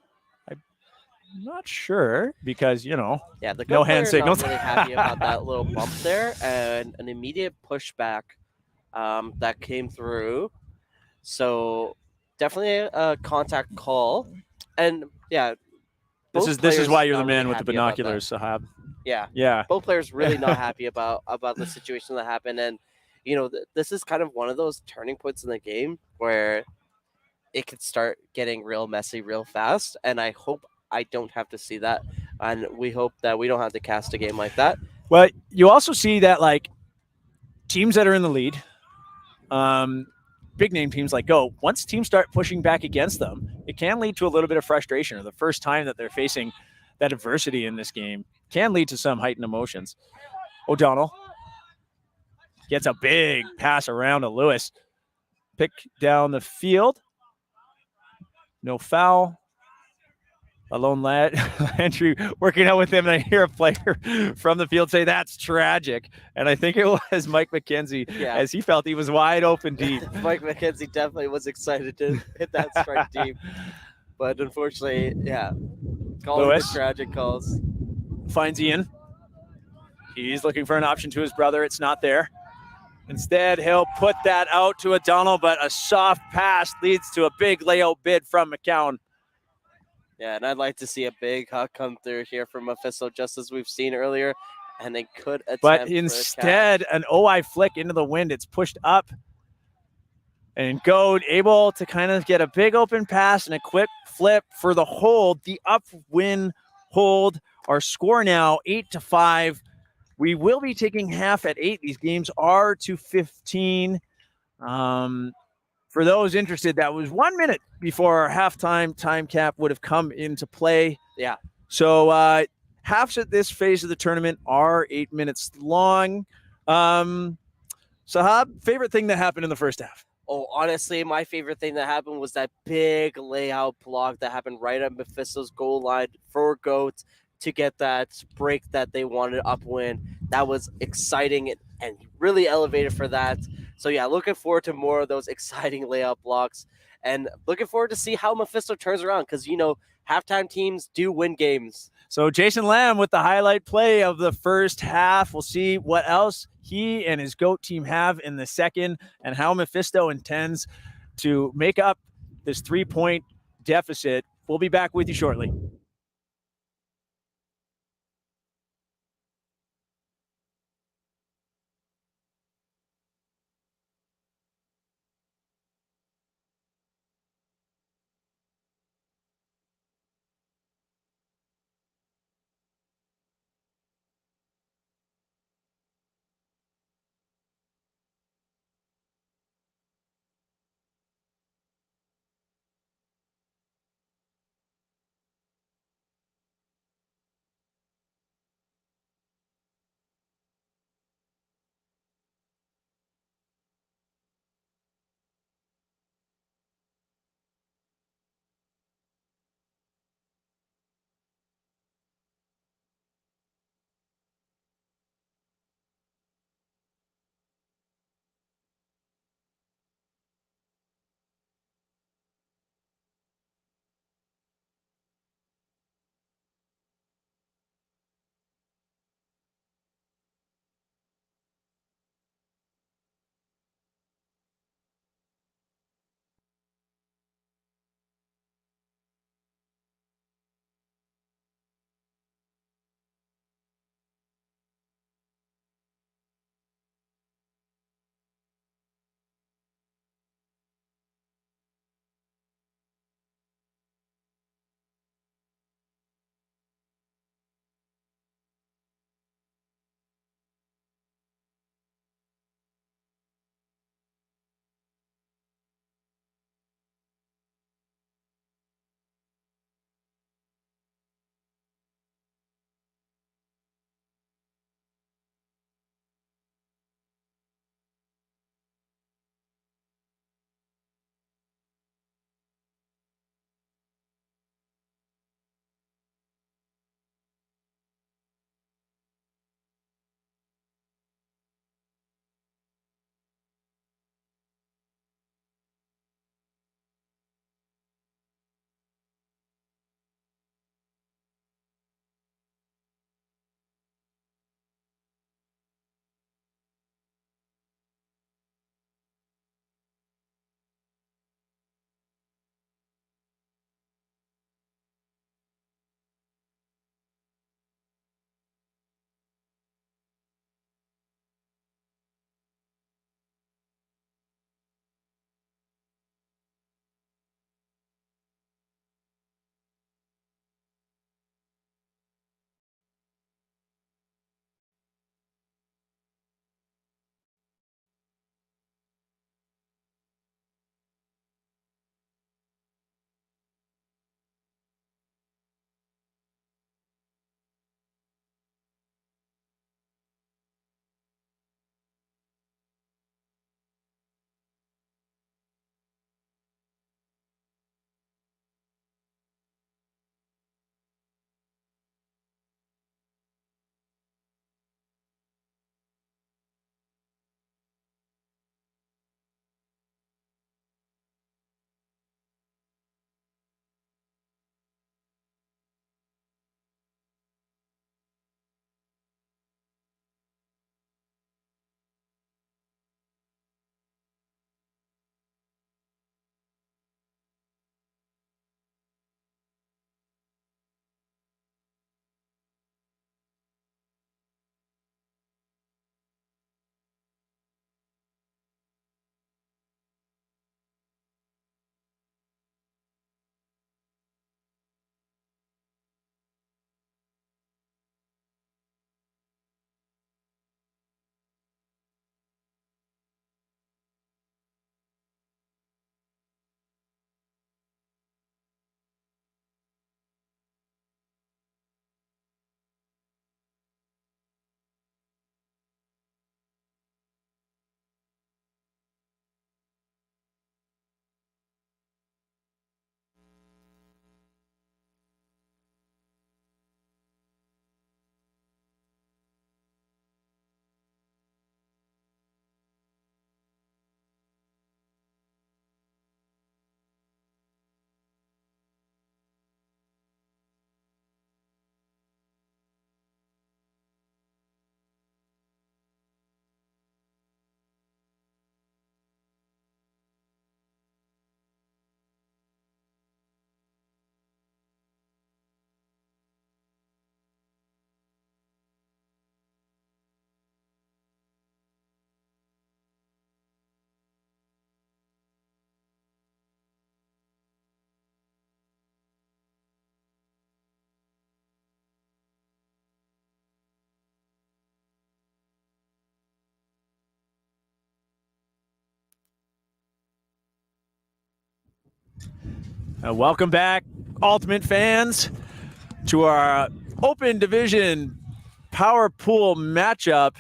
not sure because, you know, yeah, the no hand signals. Not really happy about that little bump there and an immediate pushback that came through. So definitely a contact call. And yeah, this is why you're the man really with the binoculars, Sahab. Yeah. Both players really not happy about the situation that happened. And, you know, this is kind of one of those turning points in the game where it could start getting real messy real fast. And I hope I don't have to see that. And we hope that we don't have to cast a game like that. Well, you also see that, like, teams that are in the lead, big name teams like Go, once teams start pushing back against them, it can lead to a little bit of frustration, or the first time that they're facing that adversity in this game can lead to some heightened emotions. O'Donnell gets a big pass around to Lewis. Pick down the field. No foul. Alone Landry working out with him, and I hear a player from the field say, "That's tragic." And I think it was Mike McKenzie, as he felt he was wide open deep. Mike McKenzie definitely was excited to hit that strike deep. But unfortunately, Lewis the tragic calls. Finds Ian. He's looking for an option to his brother. It's not there. Instead, he'll put that out to O'Donnell, but a soft pass leads to a big layout bid from McCown. Yeah, and I'd like to see a big huck come through here from Mephisto, just as we've seen earlier, and they could attempt. But instead, an OI flick into the wind. It's pushed up, and Goad able to kind of get a big open pass and a quick flip for the hold. The upwind hold. Our score now 8-5. We will be taking half at 8. These games are to 15. For those interested, that was 1 minute before our halftime time cap would have come into play. Yeah. So halves at this phase of the tournament are 8 minutes long. Sahab, favorite thing that happened in the first half? Oh, honestly, my favorite thing that happened was that big layout block that happened right at Mephisto's goal line for Goats to get that break that they wanted upwind. That was exciting and really elevated for that. So yeah, looking forward to more of those exciting layout blocks, and looking forward to see how Mephisto turns around, because, you know, halftime teams do win games. So Jason Lamb with the highlight play of the first half. We'll see what else he and his GOAT team have in the second, and how Mephisto intends to make up this 3-point deficit. We'll be back with you shortly. Welcome back, Ultimate fans, to our Open Division Power Pool matchup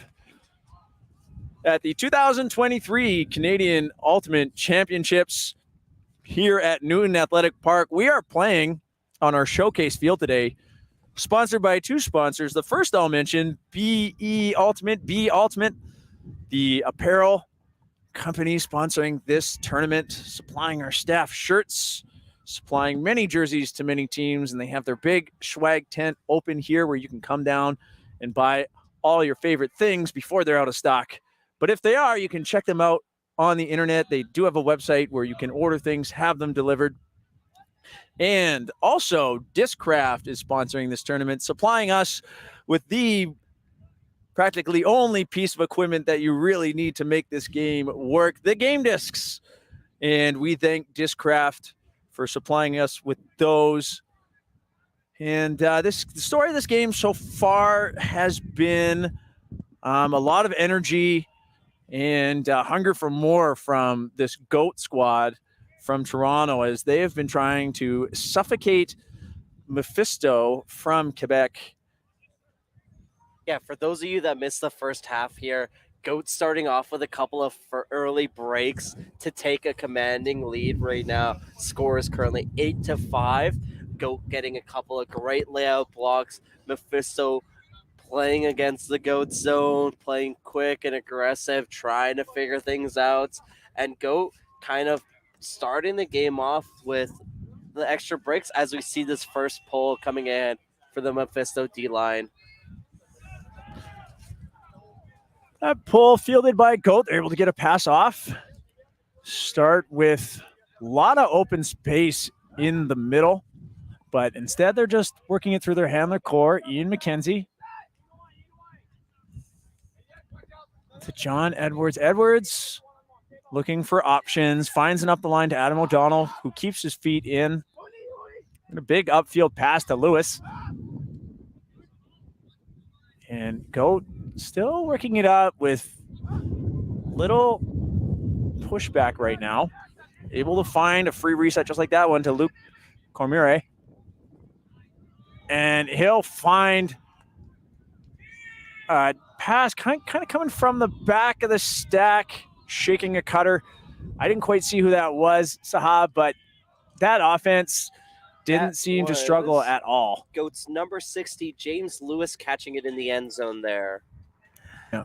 at the 2023 Canadian Ultimate Championships here at Newton Athletic Park. We are playing on our showcase field today, sponsored by two sponsors. The first I'll mention, BE Ultimate, the apparel company sponsoring this tournament, supplying our staff shirts, supplying many jerseys to many teams, and they have their big swag tent open here where you can come down and buy all your favorite things before they're out of stock. But if they are, you can check them out on the internet. They do have a website where you can order things, have them delivered. And also, Discraft is sponsoring this tournament, supplying us with the practically only piece of equipment that you really need to make this game work, the game discs. And we thank Discraft for supplying us with those. And the story of this game so far has been a lot of energy and hunger for more from this GOAT squad from Toronto, as they have been trying to suffocate Mephisto from Quebec. Yeah, for those of you that missed the first half here, GOAT starting off with a couple of early breaks to take a commanding lead right now. Score is currently 8-5. GOAT getting a couple of great layout blocks. Mephisto playing against the GOAT zone, playing quick and aggressive, trying to figure things out. And GOAT kind of starting the game off with the extra breaks as we see this first pull coming in for the Mephisto D-line. That pull fielded by GOAT. They're able to get a pass off. Start with a lot of open space in the middle, but instead they're just working it through their handler core. Ian McKenzie to John Edwards. Edwards looking for options, finds an up the line to Adam O'Donnell, who keeps his feet in. And a big upfield pass to Lewis. And GOAT still working it up with little pushback right now. Able to find a free reset just like that one to Luke Cormier. And he'll find a pass kind of coming from the back of the stack, shaking a cutter. I didn't quite see who that was, Sahab, but that offense didn't seem to struggle at all. GOAT's number 60, James Lewis, catching it in the end zone there. Yeah.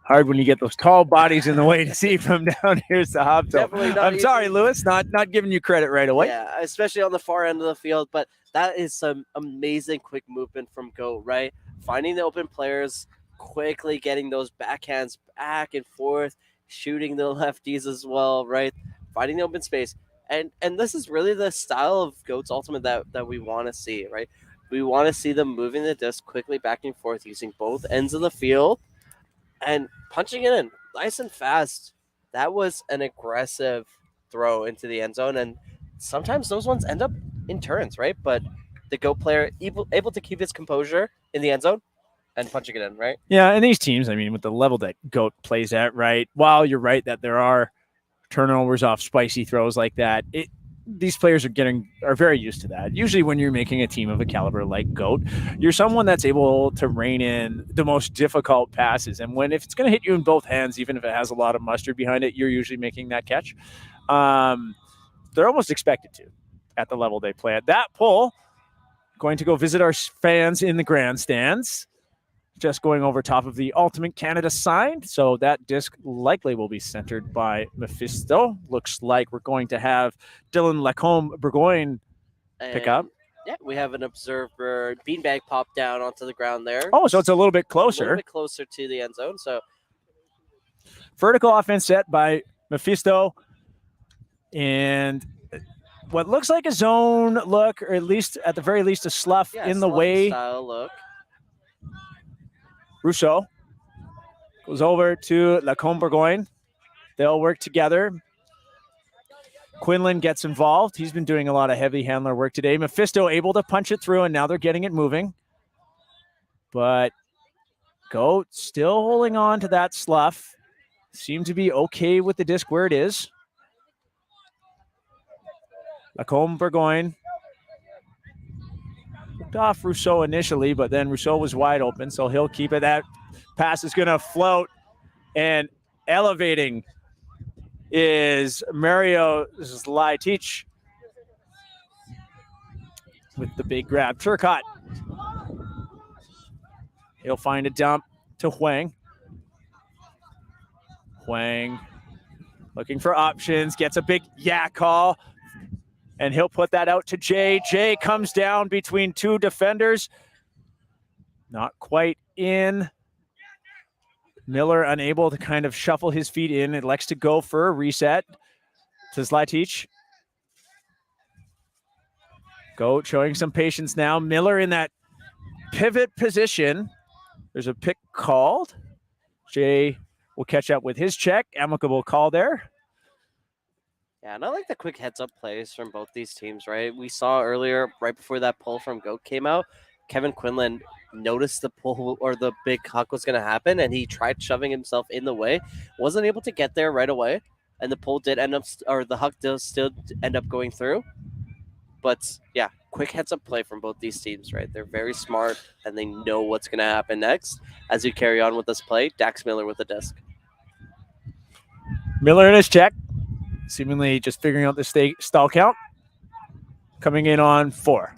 Hard when you get those tall bodies in the way to see from down here, Sahab. So I'm sorry, Lewis, not giving you credit right away. Yeah, especially on the far end of the field, but that is some amazing quick movement from GOAT, right? Finding the open players, quickly getting those backhands back and forth, shooting the lefties as well, right? Finding the open space. And this is really the style of GOAT's Ultimate that we want to see, right? We want to see them moving the disc quickly back and forth using both ends of the field and punching it in nice and fast. That was an aggressive throw into the end zone, and sometimes those ones end up in turns, right? But the GOAT player able to keep his composure in the end zone and punching it in, right? Yeah, and these teams, I mean, with the level that GOAT plays at, right, while you're right that there are turnovers off spicy throws like that, these players are very used to that. Usually when you're making a team of a caliber like GOAT, you're someone that's able to rein in the most difficult passes. And if it's going to hit you in both hands, even if it has a lot of mustard behind it, you're usually making that catch. They're almost expected to at the level they play at. That pull, going to go visit our fans in the grandstands. Just going over top of the Ultimate Canada sign. So that disc likely will be centered by Mephisto. Looks like we're going to have Dylan Lacombe-Burgoyne pick up. Yeah, we have an observer beanbag pop down onto the ground there. Oh, so it's a little bit closer. A little bit closer to the end zone. So vertical offense set by Mephisto. And what looks like a zone look, or at the very least a slough in the way. Style look. Rousseau goes over to Lacombe-Burgoyne. They'll work together. Quinlan gets involved. He's been doing a lot of heavy handler work today. Mephisto able to punch it through, and now they're getting it moving. But GOAT still holding on to that slough. Seem to be okay with the disc where it is. Lacombe Burgoyne looked off Rousseau initially, but then Rousseau was wide open, so he'll keep it. That pass is going to float, and elevating is Mario Zlajtic with the big grab. Turcotte. He'll find a dump to Huang. Huang looking for options, gets a big yak call, and he'll put that out to Jay. Jay comes down between two defenders. Not quite in. Miller unable to kind of shuffle his feet in. It likes to go for a reset to Zlajtic. Goat showing some patience now. Miller in that pivot position. There's a pick called. Jay will catch up with his check. Amicable call there. Yeah, and I like the quick heads-up plays from both these teams, right? We saw earlier, right before that pull from Goat came out, Kevin Quinlan noticed the pull or the big huck was going to happen, and he tried shoving himself in the way. Wasn't able to get there right away, and the pull did end up, or the huck does still end up going through. But, yeah, quick heads-up play from both these teams, right? They're very smart, and they know what's going to happen next. As we carry on with this play, Dax Miller with the disc. Miller in his check. Seemingly just figuring out the stall count. Coming in on 4.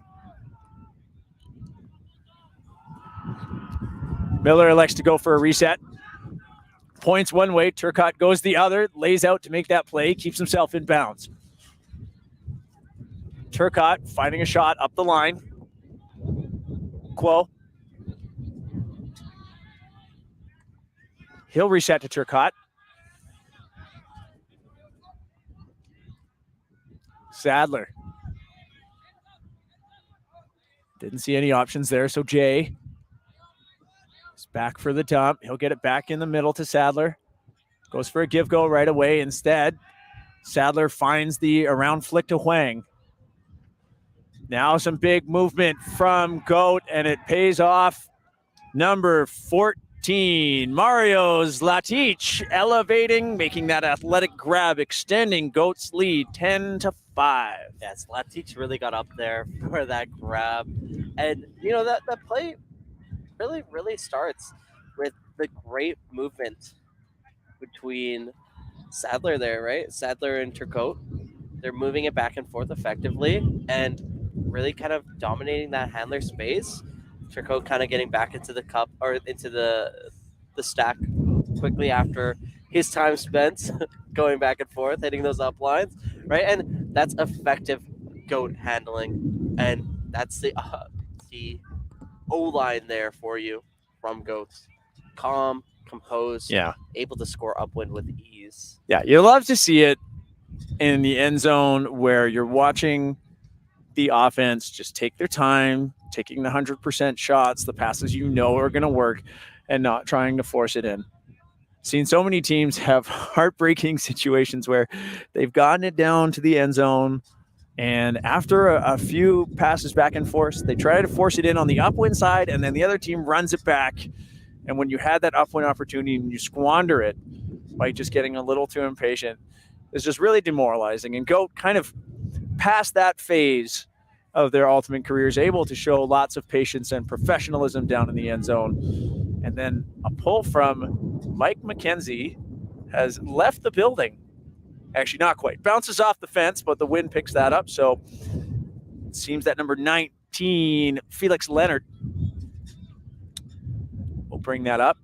Miller elects to go for a reset. Points one way, Turcotte goes the other, lays out to make that play, keeps himself in bounds. Turcotte finding a shot up the line. Quo. He'll reset to Turcotte. Sadler. Didn't see any options there, so Jay is back for the dump. He'll get it back in the middle to Sadler. Goes for a give-go right away. Instead, Sadler finds the around flick to Huang. Now some big movement from Goat, and it pays off. Number 14, Mario Zlajtic, elevating, making that athletic grab, extending Goat's lead 10-5. Yeah, Zlajtic really got up there for that grab. And, you know, that play really starts with the great movement between Sadler there, right? Sadler and Turcotte. They're moving it back and forth effectively and really kind of dominating that handler space. Turcotte kind of getting back into the cup or into the stack quickly after his time spent going back and forth, hitting those up lines, right? And that's effective Goat handling, and that's the O-line there for you from Goats. Calm, composed, Yeah, able to score upwind with ease. yeah, you love to see it in the end zone where you're watching the offense just take their time, taking the 100% shots, the passes you know are going to work, and not trying to force it in. Seen so many teams have heartbreaking situations where they've gotten it down to the end zone, and after a few passes back and forth, they try to force it in on the upwind side, and then the other team runs it back. And when you had that upwind opportunity and you squander it by just getting a little too impatient, it's just really demoralizing. And Goat kind of past that phase of their ultimate careers, able to show lots of patience and professionalism down in the end zone. And then a pull from Mike McKenzie has left the building. Actually, not quite. Bounces off the fence, but the wind picks that up. So it seems that number 19, Felix Leonard, will bring that up.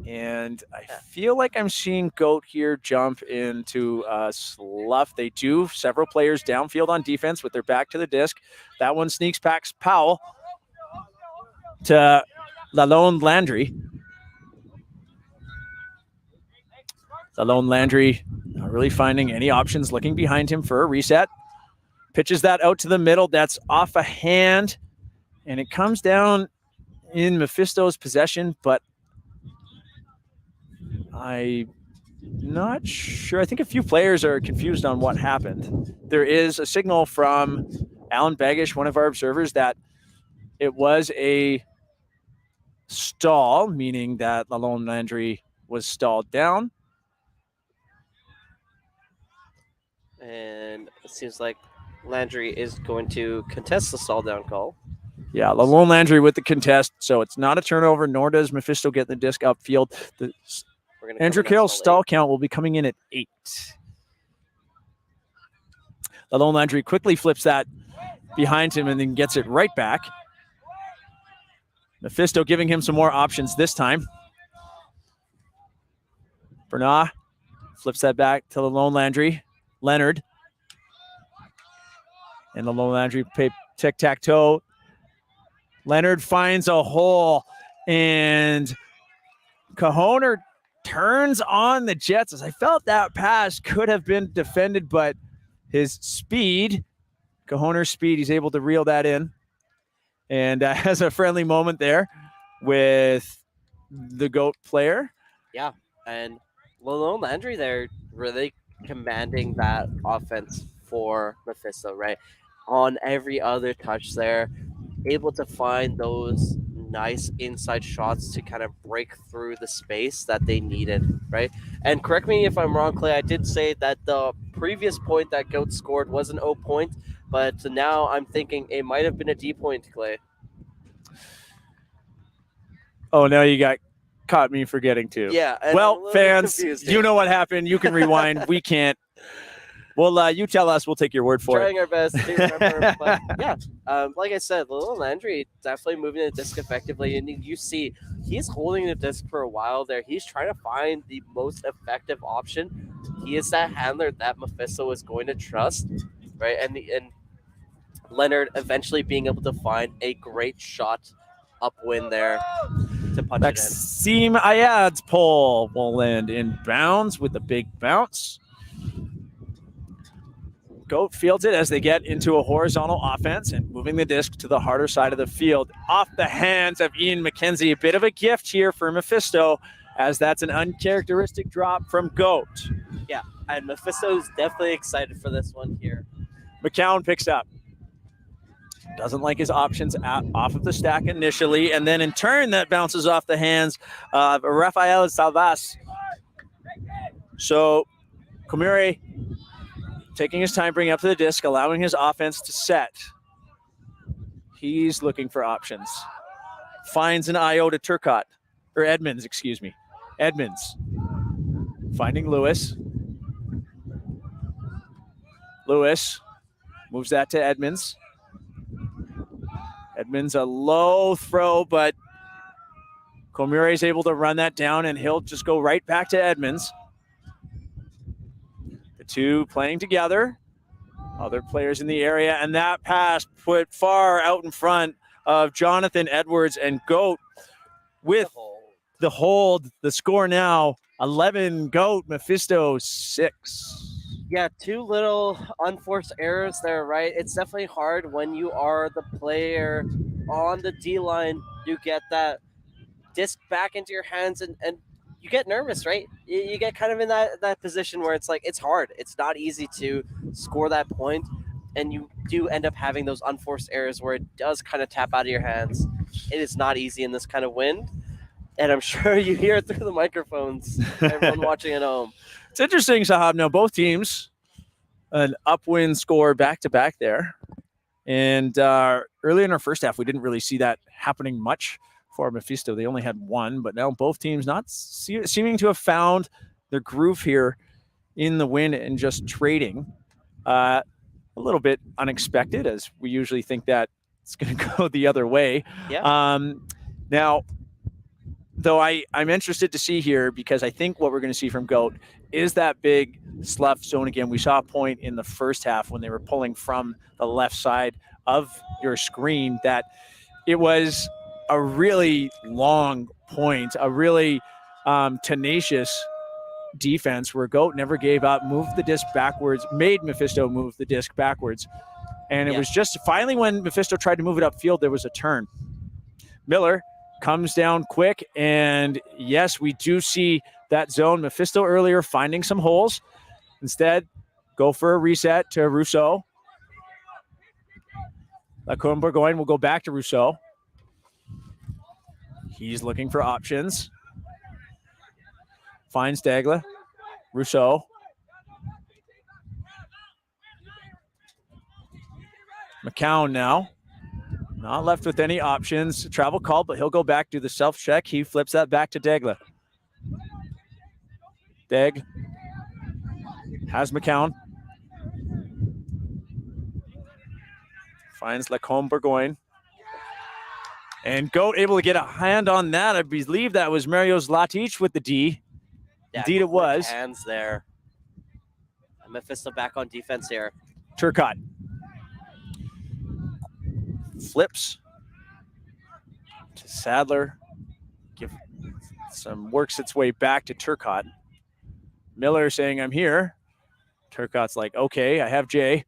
And I feel like I'm seeing Goat here jump into Slough. They do. Several players downfield on defense with their back to the disc. That one sneaks past Powell to Lalone Landry. Lalone Landry not really finding any options, looking behind him for a reset. Pitches that out to the middle. That's off a hand. And it comes down in Mephisto's possession, but I'm not sure. I think a few players are confused on what happened. There is a signal from Alan Baggish, one of our observers, that it was a stall, meaning that Lalone Landry was stalled down. And it seems like Landry is going to contest the stall down call. Yeah, Lalone Landry with the contest, so it's not a turnover, nor does Mephisto get the disc upfield. Andrew Carroll's stall count will be coming in at 8. Lalone Landry quickly flips that behind him and then gets it right back. Mephisto giving him some more options this time. Bernard flips that back to Lalone Landry. Leonard. And Lalone Landry tic-tac-toe. Leonard finds a hole, and Cajoner turns on the Jets. As I felt that pass could have been defended, but his speed, Cajoner's speed, he's able to reel that in. And has a friendly moment there with the GOAT player. Yeah, and Lalone Landry there really commanding that offense for Mephisto, right? On every other touch there, able to find those nice inside shots to kind of break through the space that they needed, right? And correct me if I'm wrong, Clay, I did say that the previous point that GOAT scored was an O point, but now I'm thinking it might have been a D point, Clay. Oh, now you caught me forgetting too. Yeah. Well, fans, you know what happened. You can rewind. We can't. Well, you tell us. We'll take your word for Trying our best to remember. But yeah, like I said, Lalone Landry definitely moving the disc effectively. And you see he's holding the disc for a while there. He's trying to find the most effective option. He is that handler that Mephisto is going to trust, right? And Leonard eventually being able to find a great shot upwind there to punch it in. Maxime Ayad's pole will land in bounds with a big bounce. GOAT fields it as they get into a horizontal offense and moving the disc to the harder side of the field. Off the hands of Ian McKenzie. A bit of a gift here for Mephisto, as that's an uncharacteristic drop from GOAT. Yeah, and Mephisto's definitely excited for this one here. McCown picks up. Doesn't like his options off of the stack initially, and then in turn that bounces off the hands of Rafael Salvas. So Komiri taking his time, bringing up to the disc, allowing his offense to set. He's looking for options. Finds an IO to Turcotte, or Edmonds, excuse me. Edmonds finding Lewis. Lewis moves that to Edmonds. Edmonds a low throw, but Komiri is able to run that down, and he'll just go right back to Edmonds. The two playing together. Other players in the area, and that pass put far out in front of Jonathan Edwards, and GOAT with the hold. The score now 11 GOAT, Mephisto 6. Yeah, two little unforced errors there, right? It's definitely hard when you are the player on the D-line. You get that disc back into your hands and you get nervous, right? You get kind of in that position where it's like, it's hard. It's not easy to score that point, and you do end up having those unforced errors where it does kind of tap out of your hands. It is not easy in this kind of wind, and I'm sure you hear it through the microphones, everyone watching at home. It's interesting, Sahab. Now, both teams, an upwind score back-to-back there. And early in our first half, we didn't really see that happening much for Mephisto. They only had one, but now both teams not seeming to have found their groove here in the wind and just trading. A little bit unexpected, as we usually think that it's going to go the other way. Yeah. Now, though I'm interested to see here, because I think what we're going to see from GOAT is that big slough zone again. We saw a point in the first half when they were pulling from the left side of your screen that it was a really long point, a really tenacious defense where GOAT never gave up, moved the disc backwards, made Mephisto move the disc backwards. And it was just finally when Mephisto tried to move it upfield, there was a turn. Miller comes down quick, and yes, we do see that zone. Mephisto earlier finding some holes. Instead, go for a reset to Rousseau. Lacombe Burgoyne will go back to Rousseau. He's looking for options. Finds Dagla. Rousseau. McCown now. Not left with any options. Travel call, but he'll go back, do the self-check. He flips that back to Degla. Deg has McCown. Finds Lacombe Burgoyne. And Goat able to get a hand on that. I believe that was Mario Zlatic with the D. Yeah, Indeed it was. Hands there. And Mephisto back on defense here. Turcotte. Flips to Sadler. Works its way back to Turcotte. Miller saying, I'm here. Turcotte's like, okay, I have Jay.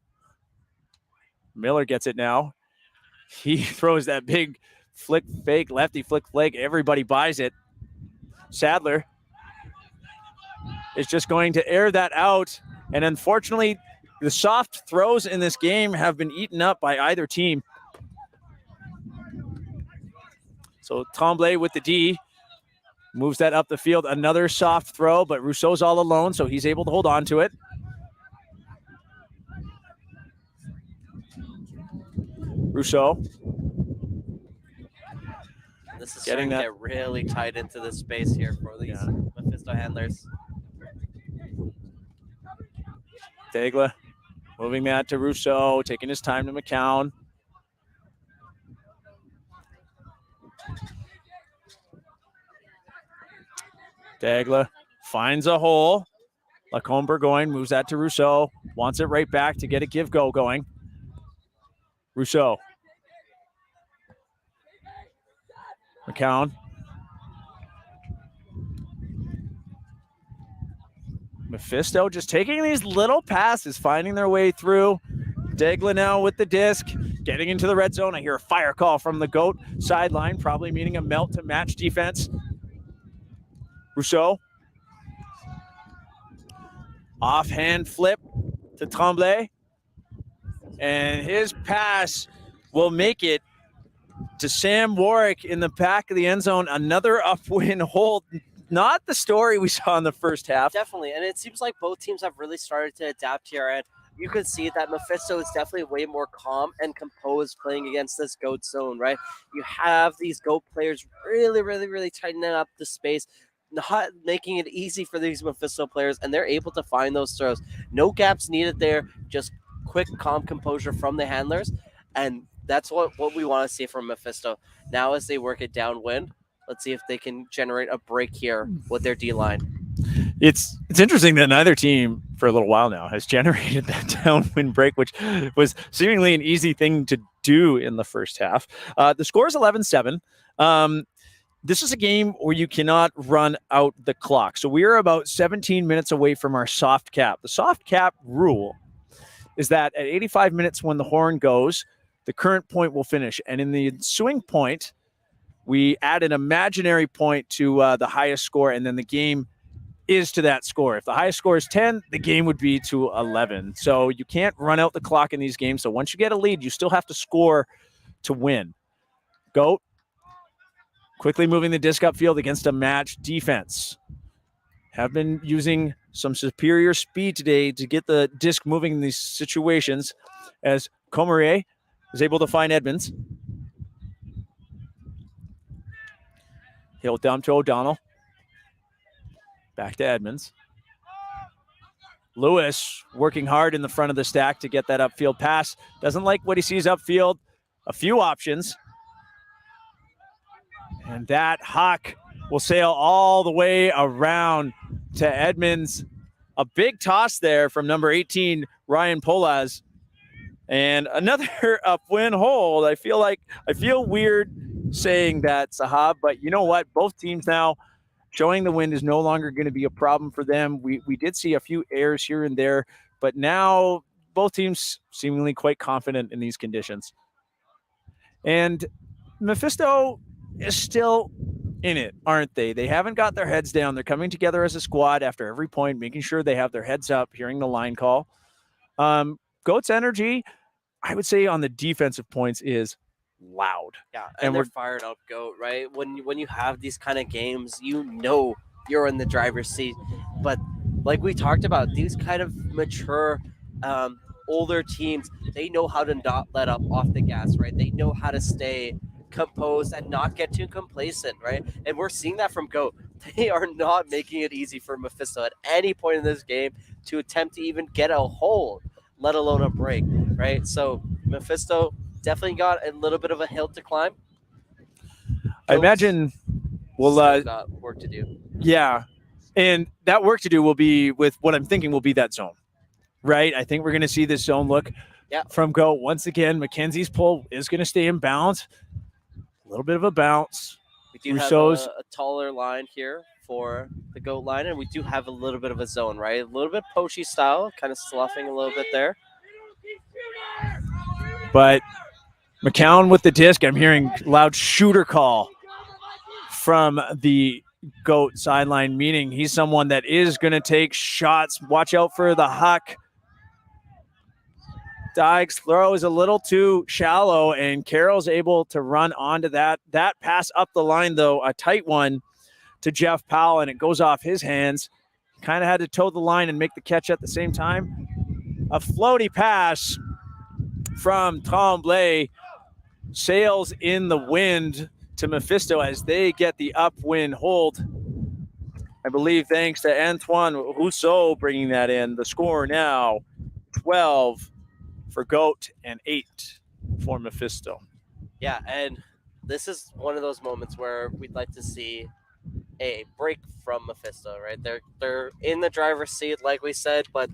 Miller gets it now. He throws that big flick fake, lefty flick fake. Everybody buys it. Sadler is just going to air that out. And unfortunately, the soft throws in this game have been eaten up by either team. So Tremblay with the D moves that up the field. Another soft throw, but Rousseau's all alone, so he's able to hold on to it. Rousseau. This is starting to get really tight into the space here for these Mephisto handlers. Degla moving that to Rousseau, taking his time to McCown. Degla finds a hole. Lacombe Burgoyne moves that to Rousseau. Wants it right back to get a give-go going. Rousseau. McCown. Mephisto just taking these little passes, finding their way through. Degla now with the disc, getting into the red zone. I hear a fire call from the Goat sideline, probably meaning a melt to match defense. Rousseau. Offhand flip to Tremblay. And his pass will make it to Sam Warwick in the back of the end zone. Another upwind hold. Not the story we saw in the first half. Definitely. And it seems like both teams have really started to adapt here. And you can see that Mephisto is definitely way more calm and composed playing against this Goat zone, right? You have these Goat players really tightening up the space, not making it easy for these Mephisto players, and they're able to find those throws. No gaps needed there, just quick, calm composure from the handlers, and that's what we want to see from Mephisto. Now as they work it downwind, let's see if they can generate a break here with their D-line. It's interesting that neither team, for a little while now, has generated that downwind break, which was seemingly an easy thing to do in the first half. The score is 11-7. This is a game where you cannot run out the clock. So we are about 17 minutes away from our soft cap. The soft cap rule is that at 85 minutes when the horn goes, the current point will finish. And in the ensuing point, we add an imaginary point to the highest score, and then the game is to that score. If the highest score is 10, the game would be to 11. So you can't run out the clock in these games. So once you get a lead, you still have to score to win. Goat quickly moving the disc upfield against a match defense. Have been using some superior speed today to get the disc moving in these situations, as Comerier is able to find Edmonds. He'll dump to O'Donnell. Back to Edmonds. Lewis working hard in the front of the stack to get that upfield pass. Doesn't like what he sees upfield. A few options. And that Hawk will sail all the way around to Edmonds. A big toss there from number 18, Ryan Polaz. And another upwind hold. I feel weird saying that, Sahab, but you know what? Both teams now showing the wind is no longer going to be a problem for them. We did see a few errors here and there, but now both teams seemingly quite confident in these conditions. And Mephisto is still in it, aren't they? They haven't got their heads down. They're coming together as a squad after every point, making sure they have their heads up, hearing the line call. Goat's energy, I would say on the defensive points, is loud. Yeah, and they're fired up, Goat, right? When you have these kind of games, you know you're in the driver's seat. But like we talked about, these kind of mature older teams, they know how to not let up off the gas, right? They know how to stay composed and not get too complacent, right? And we're seeing that from GOAT. They are not making it easy for Mephisto at any point in this game to attempt to even get a hold, let alone a break, right? So Mephisto definitely got a little bit of a hill to climb. I imagine we'll still got work to do. Yeah. And that work to do will be with what I'm thinking will be that zone, right? I think we're going to see this zone look from GOAT. Once again, Mackenzie's pull is going to stay in bounds. A little bit of a bounce. We do have a taller line here for the GOAT line, and we do have a little bit of a zone, right? A little bit Pochi style, kind of sloughing a little bit there. But McCown with the disc, I'm hearing loud shooter call from the GOAT sideline, meaning he's someone that is going to take shots. Watch out for the huck. Dyke's throw is a little too shallow, and Carroll's able to run onto that. That pass up the line, though, a tight one to Jeff Powell, and it goes off his hands. Kind of had to toe the line and make the catch at the same time. A floaty pass from Tom Blay sails in the wind to Mephisto as they get the upwind hold. I believe thanks to Antoine Rousseau bringing that in. The score now 12 for GOAT and 8 for Mephisto. Yeah, and this is one of those moments where we'd like to see a break from Mephisto, right? They're in the driver's seat, like we said, but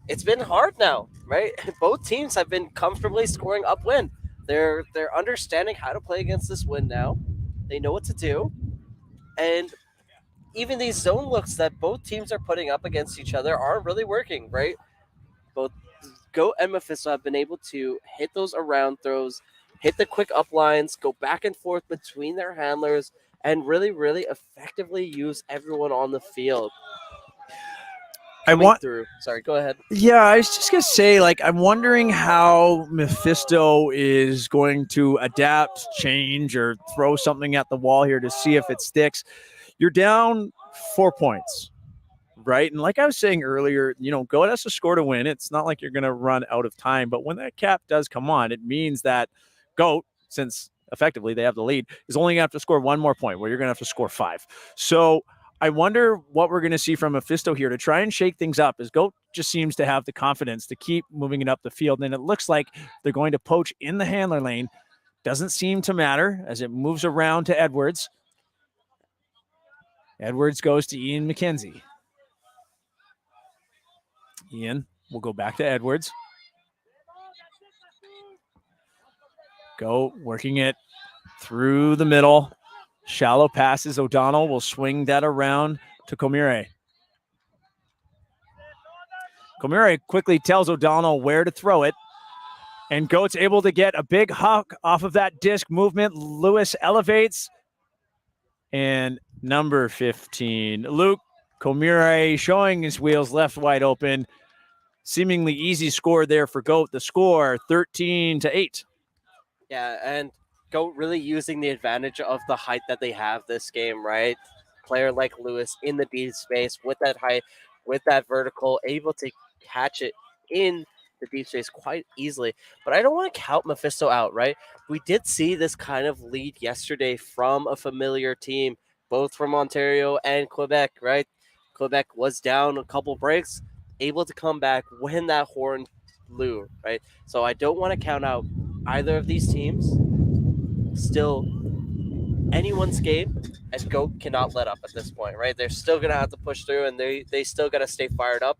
it's been hard now, right? Both teams have been comfortably scoring upwind. They're understanding how to play against this wind now. They know what to do. And even these zone looks that both teams are putting up against each other aren't really working, right? Both GOAT and Mephisto have been able to hit those around throws, hit the quick up lines, go back and forth between their handlers, and really, really effectively use everyone on the field. Sorry, go ahead. Yeah, I was just going to say, I'm wondering how Mephisto is going to adapt, change, or throw something at the wall here to see if it sticks. You're down 4 points, right? And like I was saying earlier, GOAT has to score to win. It's not like you're going to run out of time. But when that cap does come on, it means that GOAT, since effectively they have the lead, is only going to have to score one more point where you're going to have to score 5. So I wonder what we're going to see from Mephisto here to try and shake things up, as GOAT just seems to have the confidence to keep moving it up the field. And it looks like they're going to poach in the handler lane. Doesn't seem to matter as it moves around to Edwards. Edwards goes to Ian McKenzie. Ian will go back to Edwards. Go working it through the middle. Shallow passes. O'Donnell will swing that around to Komire. Komire quickly tells O'Donnell where to throw it. And GOAT's able to get a big huck off of that disc movement. Lewis elevates. And number 15, Luke Komire, showing his wheels left wide open. Seemingly easy score there for GOAT. The score 13-8. Yeah, and GOAT really using the advantage of the height that they have this game, right? Player like Lewis in the deep space with that height, with that vertical, able to catch it in the deep space quite easily. But I don't want to count Mephisto out, right? We did see this kind of lead yesterday from a familiar team, both from Ontario and Quebec, right? Quebec was down a couple breaks, able to come back when that horn blew, right? So I don't want to count out either of these teams. Still anyone's game, and GOAT cannot let up at this point, right? They're still going to have to push through, and they still got to stay fired up.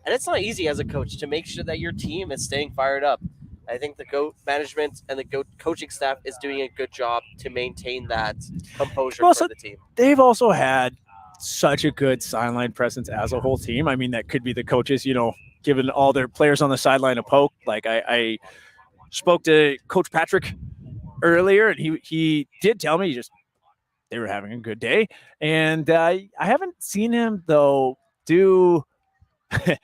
And it's not easy as a coach to make sure that your team is staying fired up. I think the GOAT management and the GOAT coaching staff is doing a good job to maintain that composure for the team. They've also had such a good sideline presence as a whole team. I mean, that could be the coaches, giving all their players on the sideline a poke. Like I spoke to Coach Patrick earlier, and he did tell me they were having a good day. And I haven't seen him, though, do – let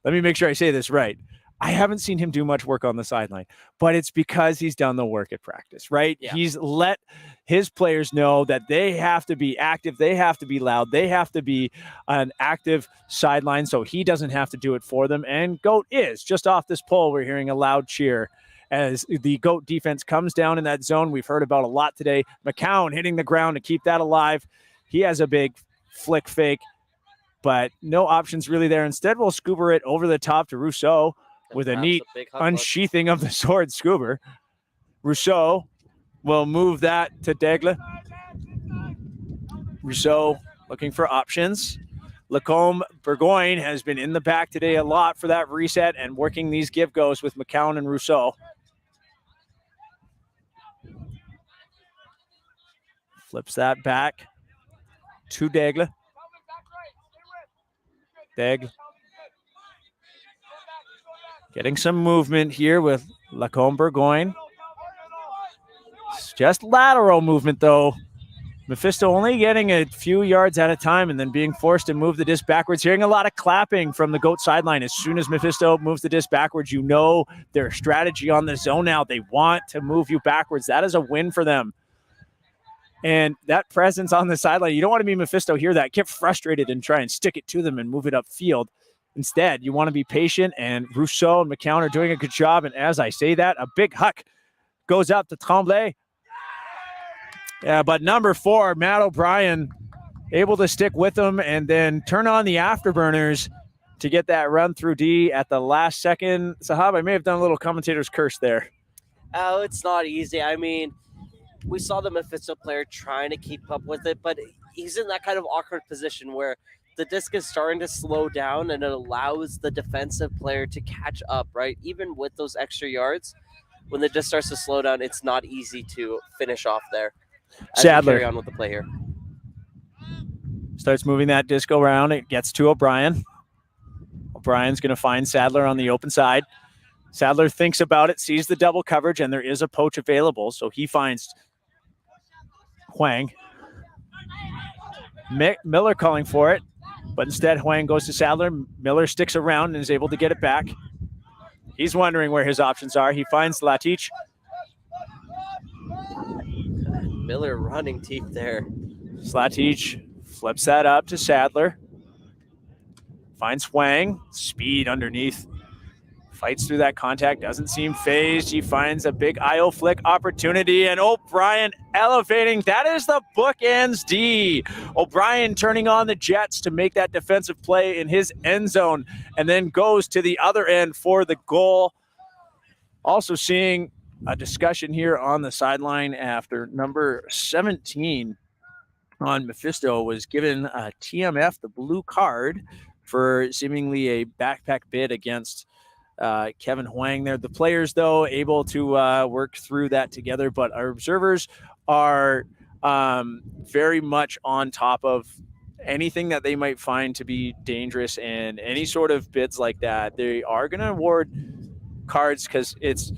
me make sure I say this right. I haven't seen him do much work on the sideline, but it's because he's done the work at practice, right? Yeah. He's let his players know that they have to be active, they have to be loud, they have to be an active sideline, so he doesn't have to do it for them. And GOAT is. Just off this pole, we're hearing a loud cheer as the GOAT defense comes down in that zone. We've heard about a lot today. McCown hitting the ground to keep that alive. He has a big flick fake, but no options really there. Instead, we'll scuba it over the top to Rousseau with a neat big hook unsheathing of the sword scuba. Rousseau will move that to Daigle. Rousseau looking for options. Lacombe Burgoyne has been in the back today a lot for that reset and working these give-goes with McCown and Rousseau. Flips that back to Daigle. Daigle getting some movement here with Lacombe Burgoyne. It's just lateral movement, though. Mephisto only getting a few yards at a time and then being forced to move the disc backwards. Hearing a lot of clapping from the GOAT sideline. As soon as Mephisto moves the disc backwards, you know their strategy on the zone now. They want to move you backwards. That is a win for them. And that presence on the sideline, you don't want to be Mephisto, hear that, get frustrated and try and stick it to them and move it upfield. Instead, you want to be patient, and Rousseau and McCown are doing a good job. And as I say that, a big huck goes up to Tremblay. Yeah, but number 4, Matt O'Brien, able to stick with them and then turn on the afterburners to get that run through D at the last second. Sahab, I may have done a little commentator's curse there. Oh, it's not easy. I mean, we saw the Mephisto player trying to keep up with it, but he's in that kind of awkward position where the disc is starting to slow down and it allows the defensive player to catch up, right? Even with those extra yards, when the disc starts to slow down, it's not easy to finish off there. Sadler carry on with the play here. Starts moving that disc around. It gets to O'Brien. O'Brien's going to find Sadler on the open side. Sadler thinks about it, sees the double coverage, and there is a poach available, so he finds Huang. Miller calling for it, but instead Huang goes to Sadler. Miller sticks around and is able to get it back. He's wondering where his options are. He finds Latich. Miller running deep there. Latich flips that up to Sadler. Finds Huang. Speed underneath. Fights through that contact, doesn't seem phased. He finds a big IO flick opportunity, and O'Brien elevating. That is the bookends D. O'Brien turning on the Jets to make that defensive play in his end zone, and then goes to the other end for the goal. Also seeing a discussion here on the sideline after number 17 on Mephisto was given a TMF, the blue card, for seemingly a backpack bid against Kevin Huang there. The players, though, able to work through that together, but our observers are very much on top of anything that they might find to be dangerous, and any sort of bids like that, they are going to award cards because it's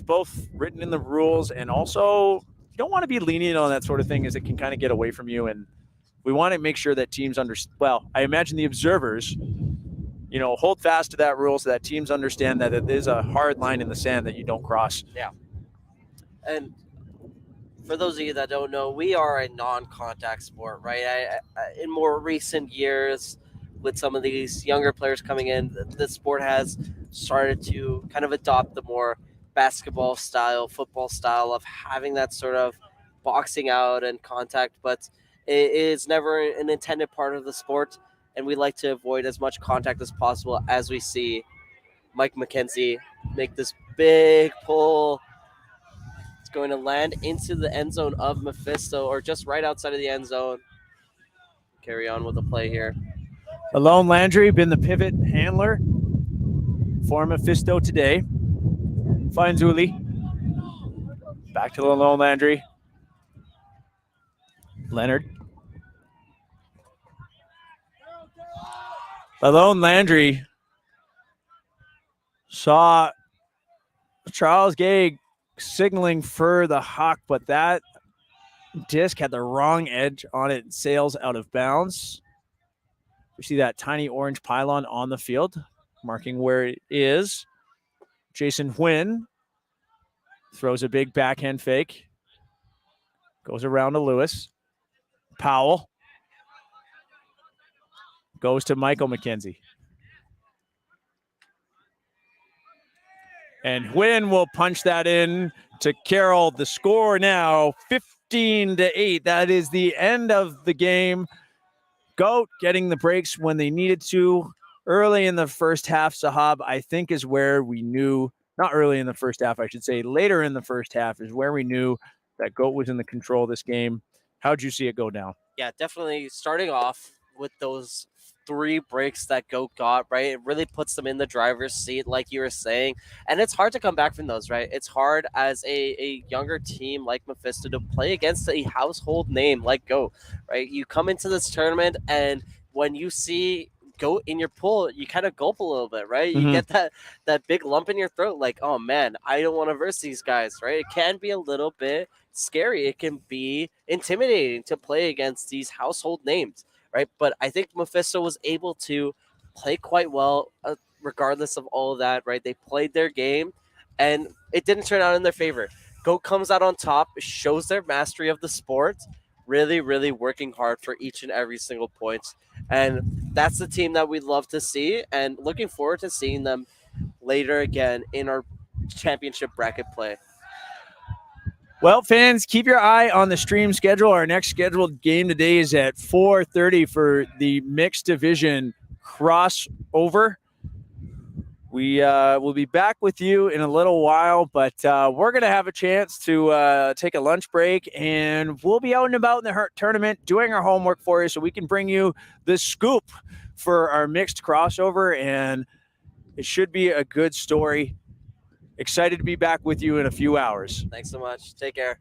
both written in the rules, and also you don't want to be lenient on that sort of thing as it can kind of get away from you. And we want to make sure that teams I imagine the observers hold fast to that rule so that teams understand that it is a hard line in the sand that you don't cross. Yeah. And for those of you that don't know, we are a non-contact sport, right? In more recent years, with some of these younger players coming in, the sport has started to kind of adopt the more basketball style, football style of having that sort of boxing out and contact, but it is never an intended part of the sport. And we like to avoid as much contact as possible as we see Mike McKenzie make this big pull. It's going to land into the end zone of Mephisto, or just right outside of the end zone. Carry on with the play here. Alone Landry been the pivot handler for Mephisto today. Finds Uli. Back to Alone Landry. Leonard. Alone Landry saw Charles Gay signaling for the Hawk, but that disc had the wrong edge on it and sails out of bounds. We see that tiny orange pylon on the field, marking where it is. Jason Huynh throws a big backhand fake. Goes around to Lewis. Powell goes to Michael McKenzie. And Huynh will punch that in to Carroll. The score now 15-8. That is the end of the game. Goat getting the breaks when they needed to. Early in the first half, Sahab, I think, is where we knew, not early in the first half, I should say, later in the first half is where we knew that Goat was in the control of this game. How'd you see it go down? Yeah, definitely starting off with those 3 breaks that Goat got, right? It really puts them in the driver's seat, like you were saying. And it's hard to come back from those, right? It's hard as a younger team like Mephisto to play against a household name like Goat, right? You come into this tournament, and when you see Goat in your pool, you kind of gulp a little bit, right? You get that big lump in your throat, like, oh man, I don't want to verse these guys, right? It can be a little bit scary. It can be intimidating to play against these household names, right? But I think Mephisto was able to play quite well, regardless of all of that, right? They played their game, and it didn't turn out in their favor. Goat comes out on top, shows their mastery of the sport, really, really working hard for each and every single point. And that's the team that we'd love to see, and looking forward to seeing them later again in our championship bracket play. Well, fans, keep your eye on the stream schedule. Our next scheduled game today is at 4:30 for the mixed division crossover. We will be back with you in a little while, but we're going to have a chance to take a lunch break, and we'll be out and about in the tournament doing our homework for you so we can bring you the scoop for our mixed crossover, and it should be a good story. Excited to be back with you in a few hours. Thanks so much. Take care.